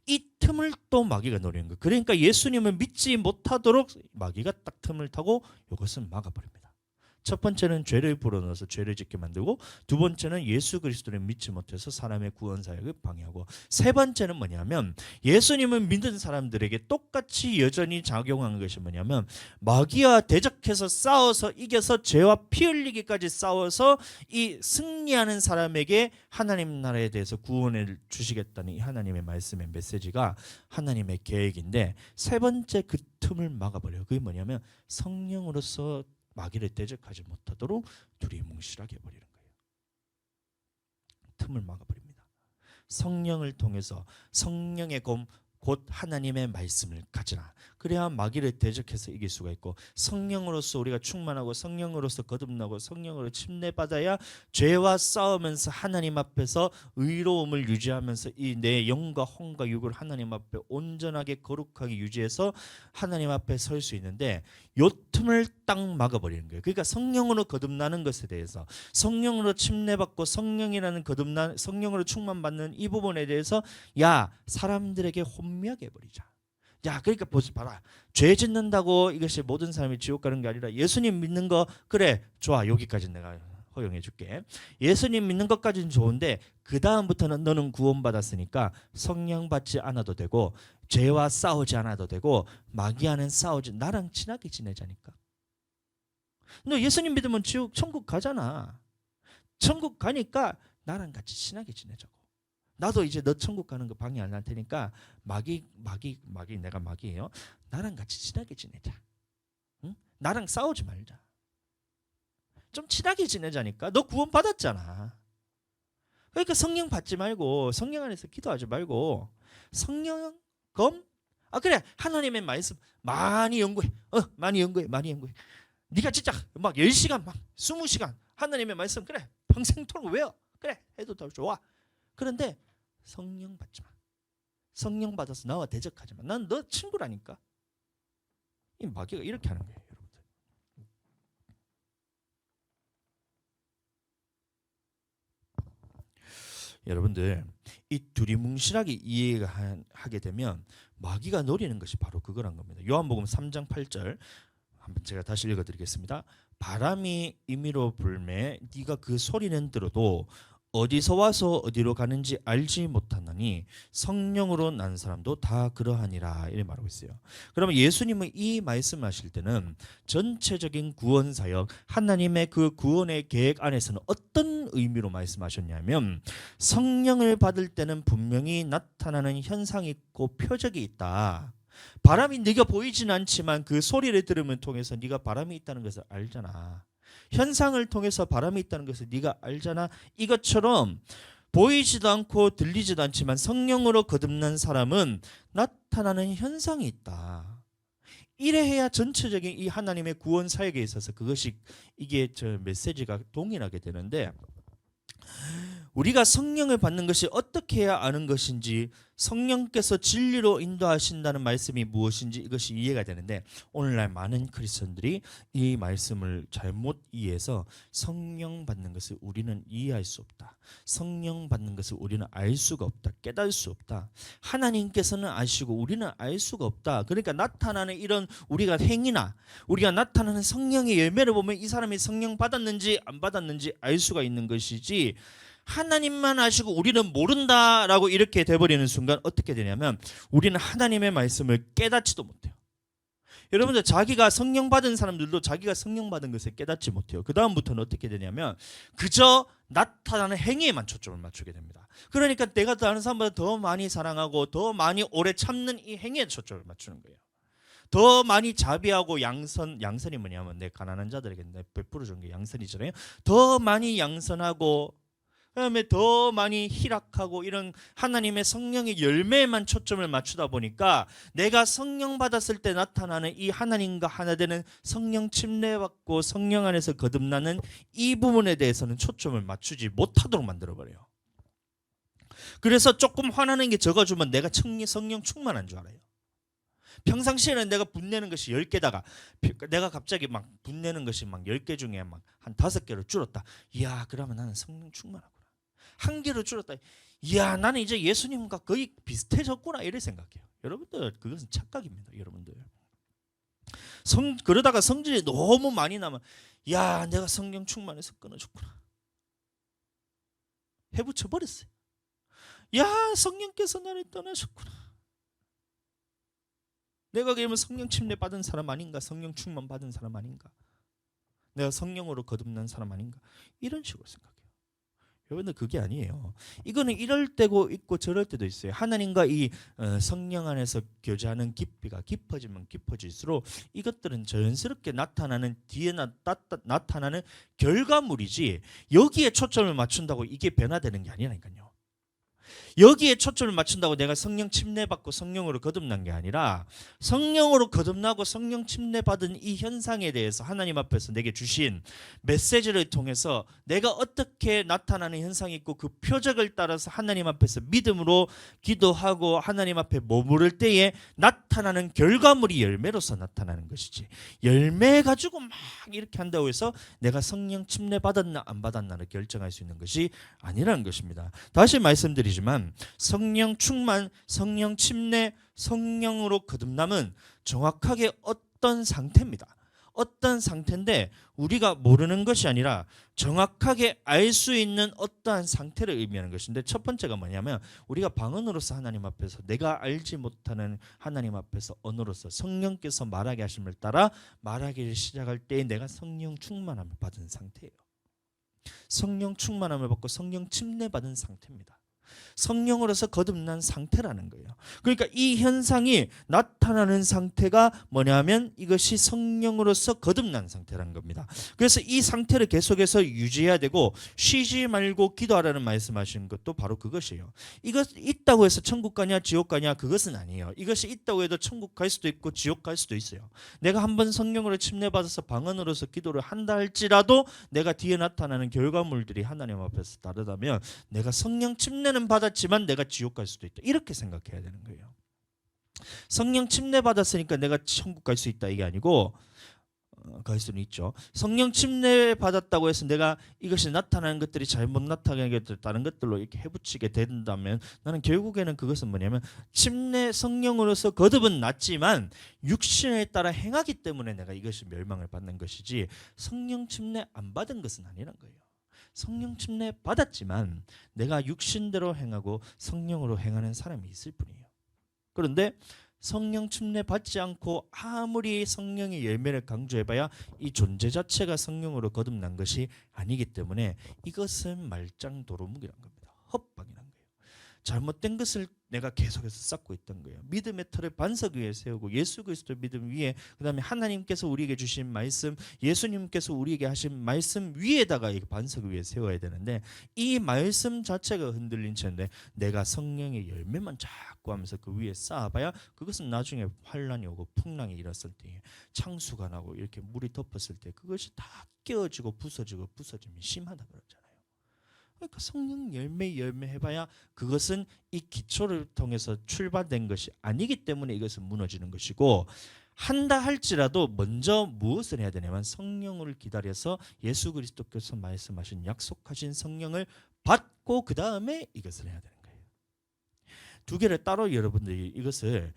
이 틈을 또 마귀가 노리는 거예요. 그러니까 예수님을 믿지 못하도록 마귀가 딱 틈을 타고 이것을 막아버립니다. 첫 번째는 죄를 불어넣어서 죄를 짓게 만들고, 두 번째는 예수 그리스도를 믿지 못해서 사람의 구원 사역을 방해하고, 세 번째는 뭐냐면 예수님을 믿는 사람들에게 똑같이 여전히 작용하는 것이 뭐냐면 마귀와 대적해서 싸워서 이겨서 죄와 피 흘리기까지 싸워서 이 승리하는 사람에게 하나님 나라에 대해서 구원을 주시겠다는 이 하나님의 말씀의 메시지가 하나님의 계획인데, 세 번째 그 틈을 막아버려요. 그게 뭐냐면 성령으로서 마귀를 대적하지 못하도록 두리뭉실하게 해버리는 거예요. 틈을 막아버립니다. 성령을 통해서 성령의 곧 하나님의 말씀을 가지라. 그래야 마귀를 대적해서 이길 수가 있고, 성령으로서 우리가 충만하고 성령으로서 거듭나고 성령으로 침례받아야 죄와 싸우면서 하나님 앞에서 의로움을 유지하면서 이 내 영과 혼과 육을 하나님 앞에 온전하게 거룩하게 유지해서 하나님 앞에 설 수 있는데, 요 틈을 딱 막아버리는 거예요. 그러니까 성령으로 거듭나는 것에 대해서, 성령으로 침례받고 성령으로 충만받는 이 부분에 대해서 야, 사람들에게 혼미하게 해버리자. 야, 그러니까 보지 봐라. 죄 짓는다고 이것이 모든 사람이 지옥 가는 게 아니라 예수님 믿는 거 그래 좋아, 여기까지 내가 허용해 줄게. 예수님 믿는 것까지는 좋은데 그 다음부터는 너는 구원받았으니까 성령 받지 않아도 되고 죄와 싸우지 않아도 되고 마귀와는 싸우지, 나랑 친하게 지내자니까. 너 예수님 믿으면 천국 가잖아. 천국 가니까 나랑 같이 친하게 지내자고. 나도 이제 너 천국 가는 거 방해 안 할 테니까 마귀 내가 마귀예요. 나랑 같이 친하게 지내자. 응? 나랑 싸우지 말자. 좀 친하게 지내자니까. 너 구원 받았잖아. 그러니까 성령 받지 말고 성령 안에서 기도하지 말고 성령 그래, 하나님의 말씀 많이 연구해. 많이 연구해. 네가 진짜 막 10시간 막 20시간 하나님의 말씀 그래 평생토록 외워. 그래 해도 더 좋아. 그런데 성령 받지 마. 성령 받아서 나와 대적하지 마. 난 너 친구라니까. 이 마귀가 이렇게 하는 거예요, 여러분들. 여러분들, 이 두리뭉실하게 이해하게 되면 마귀가 노리는 것이 바로 그거란 겁니다. 요한복음 3장 8절 한번 제가 다시 읽어드리겠습니다. 바람이 임의로 불매 네가 그 소리는 들어도 어디서 와서 어디로 가는지 알지 못하나니 성령으로 난 사람도 다 그러하니라, 이렇게 말하고 있어요. 그러면 예수님은 이 말씀하실 때는 전체적인 구원 사역, 하나님의 그 구원의 계획 안에서는 어떤 의미로 말씀하셨냐면, 성령을 받을 때는 분명히 나타나는 현상이 있고 표적이 있다. 바람이 네가 보이진 않지만 그 소리를 들으면 통해서 네가 바람이 있다는 것을 알잖아. 현상을 통해서 바람이 있다는 것을 네가 알잖아. 이것처럼 보이지도 않고 들리지도 않지만 성령으로 거듭난 사람은 나타나는 현상이 있다. 이래야 전체적인 이 하나님의 구원 사역에 있어서 그것이 이게 저 메시지가 동일하게 되는데, 우리가 성령을 받는 것이 어떻게 해야 아는 것인지, 성령께서 진리로 인도하신다는 말씀이 무엇인지 이것이 이해가 되는데, 오늘날 많은 크리스천들이 이 말씀을 잘못 이해해서 성령 받는 것을 우리는 이해할 수 없다, 성령 받는 것을 우리는 알 수가 없다, 깨달을 수 없다, 하나님께서는 아시고 우리는 알 수가 없다. 그러니까 나타나는 이런 우리가 행위나 우리가 나타나는 성령의 열매를 보면 이 사람이 성령 받았는지 안 받았는지 알 수가 있는 것이지, 하나님만 아시고 우리는 모른다라고 이렇게 돼버리는 순간 어떻게 되냐면 우리는 하나님의 말씀을 깨닫지도 못해요. 여러분들, 자기가 성령 받은 사람들도 자기가 성령 받은 것을 깨닫지 못해요. 그 다음부터는 어떻게 되냐면 그저 나타나는 행위에만 초점을 맞추게 됩니다. 그러니까 내가 다른 사람보다 더 많이 사랑하고 더 많이 오래 참는 이 행위에 초점을 맞추는 거예요. 더 많이 자비하고 양선이 뭐냐면 내 가난한 자들에게 내 베풀어 준 게 양선이잖아요. 더 많이 양선하고 그다음에 더 많이 희락하고 이런 하나님의 성령의 열매에만 초점을 맞추다 보니까 내가 성령 받았을 때 나타나는 이 하나님과 하나 되는 성령 침례받고 성령 안에서 거듭나는 이 부분에 대해서는 초점을 맞추지 못하도록 만들어버려요. 그래서 조금 화나는 게 적어주면 내가 성령 충만한 줄 알아요. 평상시에는 내가 분내는 것이 10개다가 내가 갑자기 막 분내는 것이 막 10개 중에 막 한 5개로 줄었다. 이야, 그러면 나는 성령 충만하구나. 1개로 줄었다. 이야, 나는 이제 예수님과 거의 비슷해졌구나, 이렇게 생각해요. 여러분들, 그것은 착각입니다. 여러분들, 그러다가 성질이 너무 많이 나면 야, 내가 성령 충만해서 끊어줬구나. 해붙여 버렸어요. 야, 성령께서 나를 떠나셨구나. 내가 그러면 성령 침례 받은 사람 아닌가? 성령 충만 받은 사람 아닌가? 내가 성령으로 거듭난 사람 아닌가? 이런 식으로 생각해요. 여러분들 그게 아니에요. 이거는 이럴 때고 있고 저럴 때도 있어요. 하나님과 이 성령 안에서 교제하는 깊이가 깊어지면 깊어질수록 이것들은 자연스럽게 나타나는 뒤에 나타나는 결과물이지 여기에 초점을 맞춘다고 이게 변화되는 게 아니라니까요. 여기에 초점을 맞춘다고 내가 성령 침례받고 성령으로 거듭난 게 아니라 성령으로 거듭나고 성령 침례받은 이 현상에 대해서 하나님 앞에서 내게 주신 메시지를 통해서 내가 어떻게 나타나는 현상이 있고 그 표적을 따라서 하나님 앞에서 믿음으로 기도하고 하나님 앞에 머무를 때에 나타나는 결과물이 열매로서 나타나는 것이지, 열매 가지고 막 이렇게 한다고 해서 내가 성령 침례받았나 안 받았나를 결정할 수 있는 것이 아니라는 것입니다. 다시 말씀드리지만 성령 충만, 성령 침례, 성령으로 거듭남은 정확하게 어떤 상태입니다. 어떤 상태인데 우리가 모르는 것이 아니라 정확하게 알 수 있는 어떠한 상태를 의미하는 것인데, 첫 번째가 뭐냐면 우리가 방언으로서 하나님 앞에서 내가 알지 못하는 하나님 앞에서 언어로서 성령께서 말하게 하심을 따라 말하기를 시작할 때 내가 성령 충만함을 받은 상태예요. 성령 충만함을 받고 성령 침례 받은 상태입니다. 성령으로서 거듭난 상태라는 거예요. 그러니까 이 현상이 나타나는 상태가 뭐냐면 이것이 성령으로서 거듭난 상태라는 겁니다. 그래서 이 상태를 계속해서 유지해야 되고 쉬지 말고 기도하라는 말씀하시는 것도 바로 그것이에요. 이것 있다고 해서 천국 가냐 지옥 가냐 그것은 아니에요. 이것이 있다고 해도 천국 갈 수도 있고 지옥 갈 수도 있어요. 내가 한번 성령으로 침례받아서 방언으로서 기도를 한다 할지라도 내가 뒤에 나타나는 결과물들이 하나님 앞에서 다르다면 내가 성령 침례는 받았지만 내가 지옥 갈 수도 있다, 이렇게 생각해야 되는 거예요. 성령 침례 받았으니까 내가 천국 갈 수 있다 이게 아니고 갈 수는 있죠. 성령 침례 받았다고 해서 내가 이것이 나타나는 것들이 잘못 나타나는 것들 다른 것들로 이렇게 해붙이게 된다면 나는 결국에는 그것은 뭐냐면 침례 성령으로서 거듭은 났지만 육신에 따라 행하기 때문에 내가 이것이 멸망을 받는 것이지 성령 침례 안 받은 것은 아니란 거예요. 성령 침례 받았지만 내가 육신대로 행하고 성령으로 행하는 사람이 있을 뿐이에요. 그런데 성령 침례 받지 않고 아무리 성령의 열매를 강조해봐야 이 존재 자체가 성령으로 거듭난 것이 아니기 때문에 이것은 말짱도루묵이란 겁니다. 헛방이란 거예요. 잘못된 것을 내가 계속해서 쌓고 있던 거예요. 믿음의 틀을 반석 위에 세우고 예수 그리스도 믿음 위에, 그 다음에 하나님께서 우리에게 주신 말씀, 예수님께서 우리에게 하신 말씀 위에다가 이 반석 위에 세워야 되는데 이 말씀 자체가 흔들린 채인데 내가 성령의 열매만 자꾸 하면서 그 위에 쌓아봐야 그것은 나중에 환란이 오고 풍랑이 일었을 때, 창수가 나고 이렇게 물이 덮었을 때 그것이 다 깨어지고 부서지고 부서짐이 심하다 그러잖아요. 그러니까 성령 열매 해봐야 그것은 이 기초를 통해서 출발된 것이 아니기 때문에 이것은 무너지는 것이고, 한다 할지라도 먼저 무엇을 해야 되냐면 성령을 기다려서 예수 그리스도께서 말씀하신 약속하신 성령을 받고 그 다음에 이것을 해야 되는 거예요. 두 개를 따로 여러분들이 이것을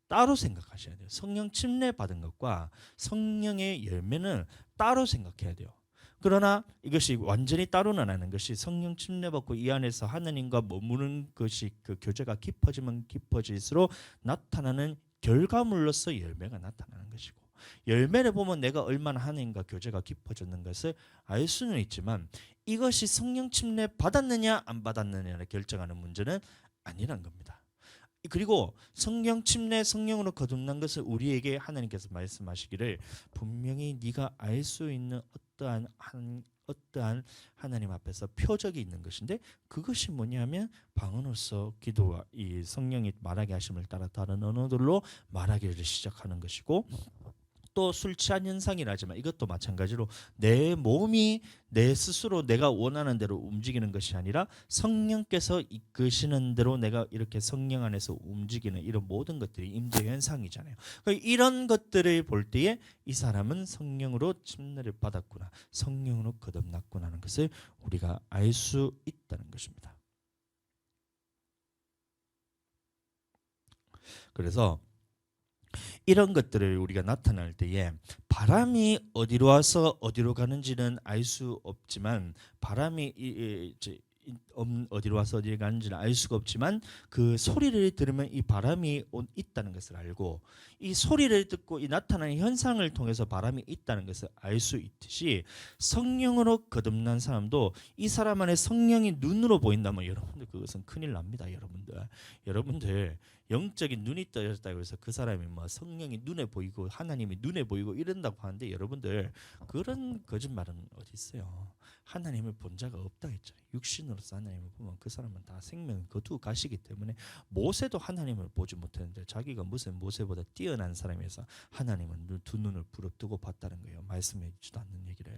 따로 생각하셔야 돼요. 성령 침례 받은 것과 성령의 열매는 따로 생각해야 돼요. 그러나 이것이 완전히 따로는 아닌 것이 성령 침례받고 이 안에서 하나님과 머무는 것이 그 교제가 깊어지면 깊어질수록 나타나는 결과물로서 열매가 나타나는 것이고, 열매를 보면 내가 얼마나 하나님과 교제가 깊어졌는 것을 알 수는 있지만 이것이 성령 침례 받았느냐 안 받았느냐를 결정하는 문제는 아니란 겁니다. 그리고 성령 침례, 성령으로 거듭난 것을 우리에게 하나님께서 말씀하시기를 분명히 네가 알 수 있는 어떠한 하나님 앞에서 표적이 있는 것인데 그것이 뭐냐면 방언으로서 기도와 이 성령이 말하게 하심을 따라 다른 언어들로 말하기를 시작하는 것이고, 또 술 취한 현상이라지만 이것도 마찬가지로 내 몸이 내 스스로 내가 원하는 대로 움직이는 것이 아니라 성령께서 이끄시는 대로 내가 이렇게 성령 안에서 움직이는 이런 모든 것들이 임재 현상이잖아요. 그러니까 이런 것들을 볼 때에 이 사람은 성령으로 침례를 받았구나, 성령으로 거듭났구나 하는 것을 우리가 알 수 있다는 것입니다. 그래서 이런 것들을 우리가 나타날 때에 바람이 어디로 와서 어디로 가는지는 알 수 없지만 바람이 어디로 와서 어디로 가는지는 알 수가 없지만 그 소리를 들으면 이 바람이 있다는 것을 알고 이 소리를 듣고 이 나타나는 현상을 통해서 바람이 있다는 것을 알 수 있듯이 성령으로 거듭난 사람도 이 사람 안에 성령이 눈으로 보인다면 여러분들 그것은 큰일 납니다. 여러분들 영적인 눈이 떠졌다고 해서 그 사람이 뭐 성령이 눈에 보이고 하나님이 눈에 보이고 이런다고 하는데 여러분들 그런 거짓말은 어디 있어요? 하나님을 본 자가 없다 했잖아요. 육신으로서 하나님을 보면 그 사람은 다 생명을 거두고 가시기 때문에 모세도 하나님을 보지 못했는데 자기가 무슨 모세보다 뛰어난 사람이어서 하나님은 두 눈을 부릅뜨고 봤다는 거예요. 말씀해 주지도 않는 얘기를.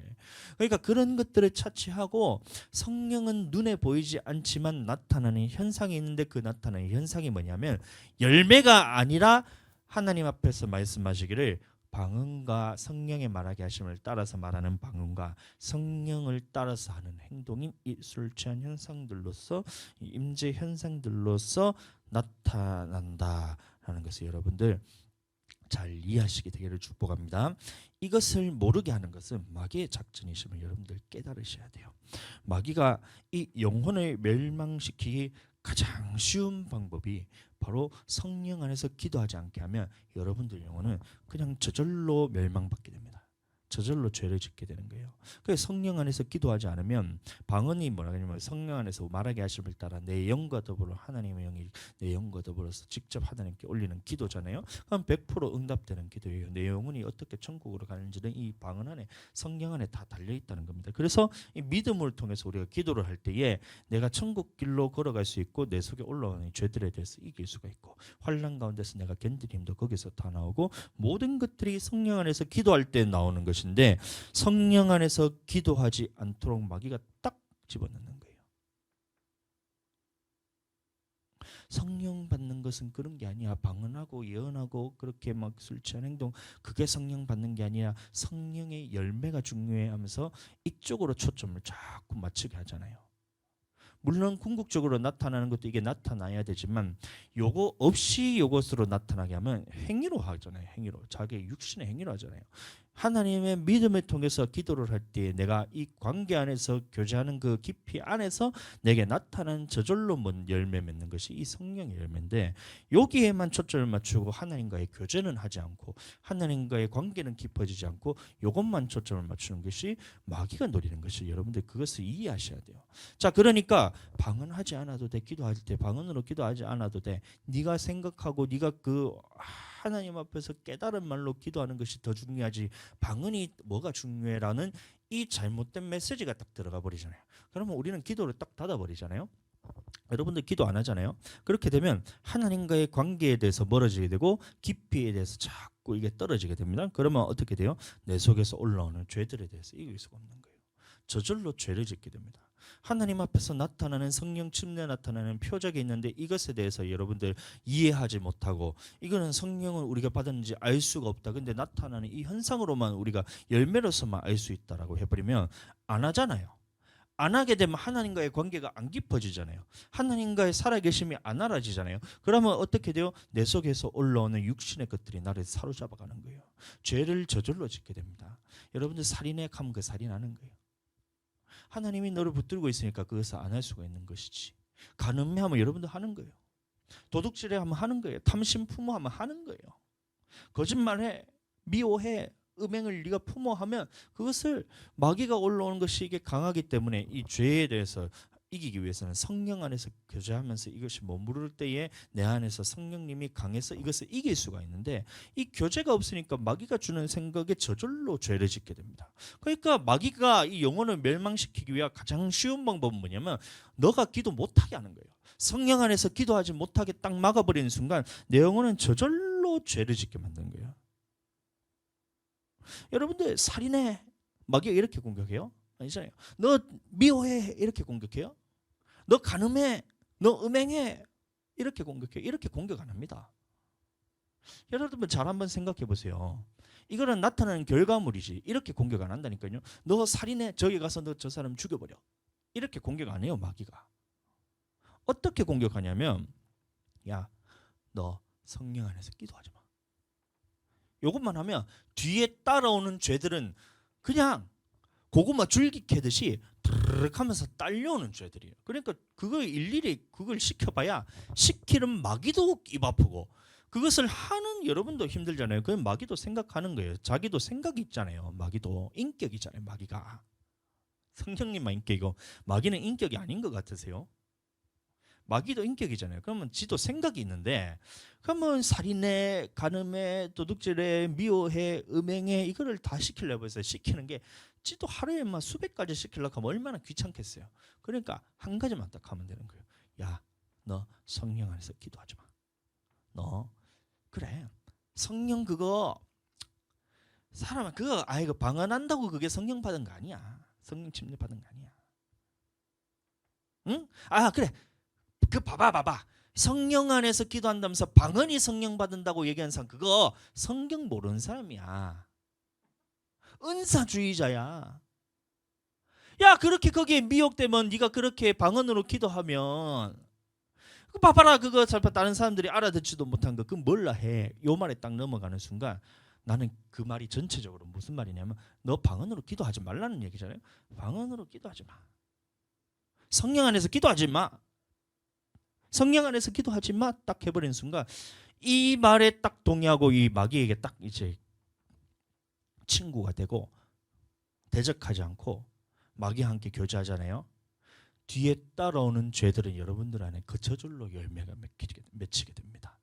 그러니까 그런 것들을 차치하고 성령은 눈에 보이지 않지만 나타나는 현상이 있는데 그 나타나는 현상이 뭐냐면 열매가 아니라 하나님 앞에서 말씀하시기를 방언과 성령의 말하게 하심을 따라서 말하는 방언과 성령을 따라서 하는 행동인 이 술 취한 현상들로서 임재 현상들로서 나타난다라는 것을 여러분들 잘 이해하시게 되기를 축복합니다. 이것을 모르게 하는 것은 마귀의 작전이심을 여러분들 깨달으셔야 돼요. 마귀가 이 영혼을 멸망시키기 가장 쉬운 방법이 바로 성령 안에서 기도하지 않게 하면 여러분들 영혼은 그냥 저절로 멸망받게 됩니다. 저절로 죄를 짓게 되는 거예요. 그래서 성령 안에서 기도하지 않으면 방언이 뭐라 하냐면 성령 안에서 말하게 하심을 따라 내 영과 더불어 하나님의 영이 내 영과 더불어서 직접 하나님께 올리는 기도잖아요. 그럼 100% 응답되는 기도예요. 내 영혼이 어떻게 천국으로 가는지는 이 방언 안에 성령 안에 다 달려있다는 겁니다. 그래서 이 믿음을 통해서 우리가 기도를 할 때에 내가 천국 길로 걸어갈 수 있고 내 속에 올라오는 죄들에 대해서 이길 수가 있고 환난 가운데서 내가 견딜 힘도 거기서 다 나오고 모든 것들이 성령 안에서 기도할 때 나오는 것이 인데 성령 안에서 기도하지 않도록 마귀가 딱 집어넣는 거예요. 성령 받는 것은 그런 게 아니야. 방언하고 예언하고 그렇게 막 술 취한 행동 그게 성령 받는 게 아니라 성령의 열매가 중요해 하면서 이쪽으로 초점을 자꾸 맞추게 하잖아요. 물론 궁극적으로 나타나는 것도 이게 나타나야 되지만 요거 없이 요것으로 나타나게 하면 행위로 하잖아요. 행위로. 자기 육신의 행위로 하잖아요. 하나님의 믿음을 통해서 기도를 할 때 내가 이 관계 안에서 교제하는 그 깊이 안에서 내게 나타나는 저절로 뭔 열매 맺는 것이 이 성령의 열매인데 여기에만 초점을 맞추고 하나님과의 교제는 하지 않고 하나님과의 관계는 깊어지지 않고 이것만 초점을 맞추는 것이 마귀가 노리는 것이 여러분들 그것을 이해하셔야 돼요. 자, 그러니까 방언하지 않아도 돼. 기도할 때 방언으로 기도하지 않아도 돼. 네가 생각하고 네가 그 하나님 앞에서 깨달은 말로 기도하는 것이 더 중요하지 방언이 뭐가 중요해라는 이 잘못된 메시지가 딱 들어가 버리잖아요. 그러면 우리는 기도를 딱 닫아버리잖아요. 여러분들 기도 안 하잖아요. 그렇게 되면 하나님과의 관계에 대해서 멀어지게 되고 깊이에 대해서 자꾸 이게 떨어지게 됩니다. 그러면 어떻게 돼요? 내 속에서 올라오는 죄들에 대해서 이길 수가 없는 거예요. 저절로 죄를 짓게 됩니다. 하나님 앞에서 나타나는 성령 침례 나타나는 표적이 있는데 이것에 대해서 여러분들 이해하지 못하고 이거는 성령을 우리가 받았는지 알 수가 없다. 근데 나타나는 이 현상으로만 우리가 열매로서만 알 수 있다라고 해버리면 안 하잖아요. 안 하게 되면 하나님과의 관계가 안 깊어지잖아요. 하나님과의 살아계심이 안 알아지잖아요. 그러면 어떻게 돼요? 내 속에서 올라오는 육신의 것들이 나를 사로잡아가는 거예요. 죄를 저절로 짓게 됩니다. 여러분들 살인해 가면 그 살인하는 거예요. 하나님이 너를 붙들고 있으니까 그것을 안 할 수가 있는 것이지. 간음해하면 여러분들 하는 거예요. 도둑질해 하면 하는 거예요. 탐심 품어하면 하는 거예요. 거짓말해, 미워해, 음행을 네가 품어하면 그것을 마귀가 올라오는 것이 이게 강하기 때문에 이 죄에 대해서 이기기 위해서는 성령 안에서 교제하면서 이것이 머무를 때에 내 안에서 성령님이 강해서 이것을 이길 수가 있는데 이 교제가 없으니까 마귀가 주는 생각에 저절로 죄를 짓게 됩니다. 그러니까 마귀가 이 영혼을 멸망시키기 위한 가장 쉬운 방법은 뭐냐면 너가 기도 못하게 하는 거예요. 성령 안에서 기도하지 못하게 딱 막아버리는 순간 내 영혼은 저절로 죄를 짓게 만드는 거예요. 여러분들 살인해 마귀가 이렇게 공격해요? 아니잖아요. 너 미워해 이렇게 공격해요? 너 간음해, 너 음행해 이렇게 공격해요. 이렇게 공격 안 합니다. 여러분 잘 한번 생각해 보세요. 이거는 나타나는 결과물이지 이렇게 공격 안 한다니까요. 너 살인해 저기 가서 너 저 사람 죽여버려 이렇게 공격 안 해요. 마귀가 어떻게 공격하냐면 야 너 성령 안에서 기도하지 마. 요것만 하면 뒤에 따라오는 죄들은 그냥 고구마 줄기 캐듯이 드르륵 하면서 딸려오는 죄들이에요. 그러니까 그걸 일일이 그걸 시켜봐야 시키는 마귀도 입 아프고 그것을 하는 여러분도 힘들잖아요. 그 마귀도 생각하는 거예요. 자기도 생각이 있잖아요. 마귀도 인격이잖아요. 마귀가 성령님만 인격이고 마귀는 인격이 아닌 것 같으세요? 마귀도 인격이잖아요. 그러면 지도 생각이 있는데 그러면 살인에, 간음에, 도둑질에, 미워해, 음행에 이거를 다 시키려고 해서 시키는 게 지도 하루에 막 수백 가지 시키려고 하면 얼마나 귀찮겠어요. 그러니까 한 가지만 딱 하면 되는 거예요. 야, 너 성령 안에서 기도하지 마. 너 그래 성령 그거 사람아 그거 이거 방언한다고 그게 성령 받은 거 아니야. 성령 침례 받은 거 아니야. 응? 아 그래 그 봐봐 성령 안에서 기도한다면서 방언이 성령 받는다고 얘기하는 사람 그거 성경 모르는 사람이야. 은사주의자야. 야 그렇게 거기에 미혹되면 네가 그렇게 방언으로 기도하면 그 봐봐라 그거 다른 사람들이 알아듣지도 못한 거 그 뭘라 해. 요 말에 딱 넘어가는 순간 나는 그 말이 전체적으로 무슨 말이냐면 너 방언으로 기도하지 말라는 얘기잖아요. 방언으로 기도하지 마. 성령 안에서 기도하지 마. 성령 안에서 기도하지 마. 딱 해버리는 순간 이 말에 딱 동의하고 이 마귀에게 딱 이제 친구가 되고 대적하지 않고 마귀와 함께 교제하잖아요. 뒤에 따라오는 죄들은 여러분들 안에 그 저절로 열매가 맺히게 됩니다.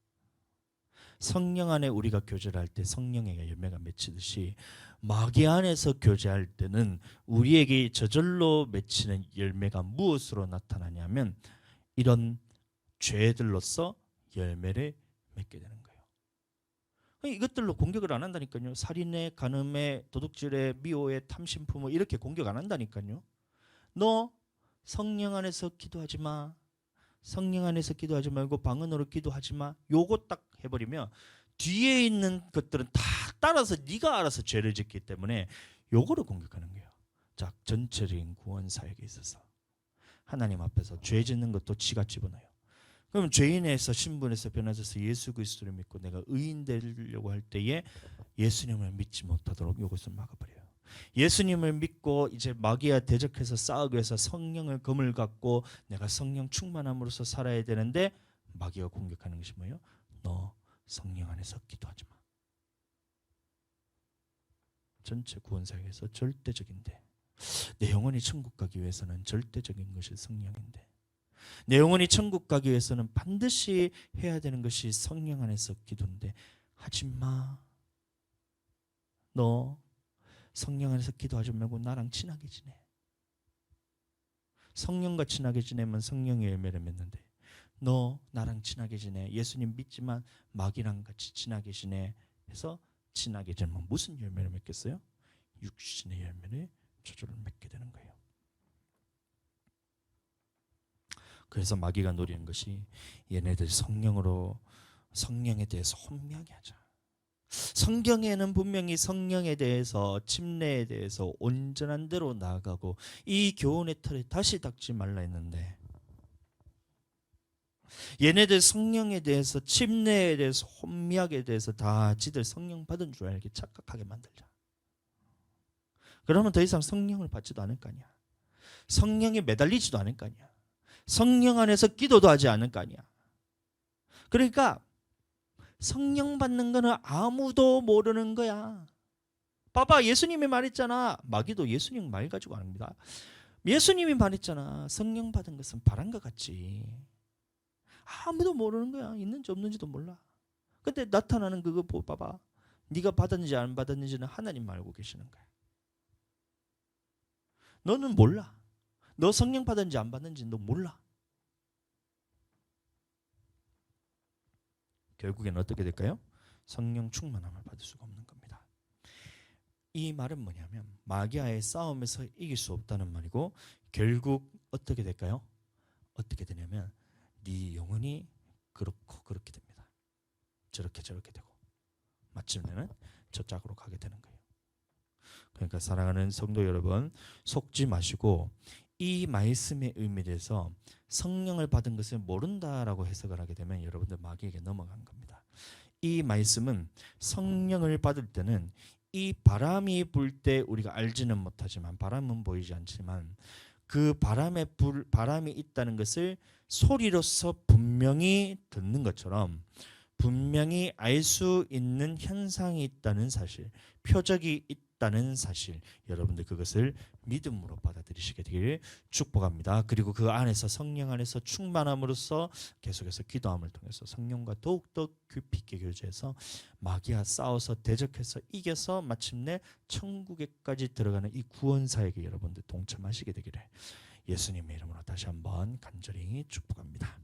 성령 안에 우리가 교제를 할 때 성령에게 열매가 맺히듯이 마귀 안에서 교제할 때는 우리에게 저절로 맺히는 열매가 무엇으로 나타나냐면 이런 죄들로서 열매를 맺게 되는 거예요. 이것들로 공격을 안 한다니까요. 살인에, 간음에, 도둑질에, 미호에, 탐심품에 이렇게 공격 안 한다니까요. 너 성령 안에서 기도하지 마. 성령 안에서 기도하지 말고 방언으로 기도하지 마. 요거 딱 해버리면 뒤에 있는 것들은 다 따라서 네가 알아서 죄를 짓기 때문에 요거를 공격하는 거예요. 자, 전체적인 구원 사역에 있어서 하나님 앞에서 죄 짓는 것도 지가 집어넣어요. 그럼 죄인에서 신분에서 변화돼서 예수 그리스도를 믿고 내가 의인 되려고 할 때에 예수님을 믿지 못하도록 이것을 막아버려요. 예수님을 믿고 이제 마귀와 대적해서 싸우기 위해서 성령을 검을 갖고 내가 성령 충만함으로써 살아야 되는데 마귀가 공격하는 것이 뭐예요? 너 성령 안에서 기도하지 마. 전체 구원사역에서 절대적인데 내 영혼이 천국 가기 위해서는 절대적인 것이 성령인데 내 영혼이 천국 가기 위해서는 반드시 해야 되는 것이 성령 안에서 기도인데 하지 마. 너 성령 안에서 기도하지 말고 나랑 친하게 지내. 성령과 친하게 지내면 성령의 열매를 맺는데 너 나랑 친하게 지내. 예수님 믿지만 마귀랑 같이 친하게 지내. 해서 친하게 지내면 무슨 열매를 맺겠어요? 육신의 열매를 저절로 맺게 되는 거예요. 그래서 마귀가 노리는 것이 얘네들 성령에 대해서 혼미하게 하자. 성경에는 분명히 성령에 대해서 침례에 대해서 온전한 대로 나아가고 이 교훈의 틀에 다시 닥지 말라 했는데 얘네들 성령에 대해서 침례에 대해서 혼미하게 대해서 다 지들 성령 받은 줄 알게 착각하게 만들자. 그러면 더 이상 성령을 받지도 않을 거 아니야. 성령에 매달리지도 않을 거 아니야. 성령 안에서 기도도 하지 않을 거 아니야. 그러니까 성령 받는 거는 아무도 모르는 거야. 봐봐 예수님이 말했잖아. 마귀도 예수님 말 가지고 안 합니다. 예수님이 말했잖아. 성령 받은 것은 바람과 같지. 아무도 모르는 거야. 있는지 없는지도 몰라. 근데 나타나는 그거 봐봐. 네가 받았는지 안 받았는지는 하나님 알고 계시는 거야. 너는 몰라. 너 성령 받았는지 안 받았는지 너 몰라. 결국엔 어떻게 될까요? 성령 충만함을 받을 수가 없는 겁니다. 이 말은 뭐냐면 마귀와의 싸움에서 이길 수 없다는 말이고 결국 어떻게 될까요? 어떻게 되냐면 네 영혼이 그렇고 그렇게 됩니다. 저렇게 되고 마침내는 저 짝으로 가게 되는 거예요. 그러니까 사랑하는 성도 여러분 속지 마시고 이 말씀의 의미에 대해서 성령을 받은 것을 모른다라고 해석을 하게 되면 여러분들 마귀에게 넘어간 겁니다. 이 말씀은 성령을 받을 때는 이 바람이 불 때 우리가 알지는 못하지만, 바람은 보이지 않지만 그 바람이 있다는 것을 소리로서 분명히 듣는 것처럼 분명히 알 수 있는 현상이 있다는 사실, 표적이 있다는 사실, 여러분들 그것을 믿음으로 받아들이시게 되기를 축복합니다. 그리고 그 안에서, 성령 안에서 충만함으로써 계속해서 기도함을 통해서 성령과 더욱더 깊이 있게 교제해서 마귀와 싸워서 대적해서 이겨서 마침내 천국에까지 들어가는 이 구원사에게 여러분들 동참하시게 되기를 예수님의 이름으로 다시 한번 간절히 축복합니다.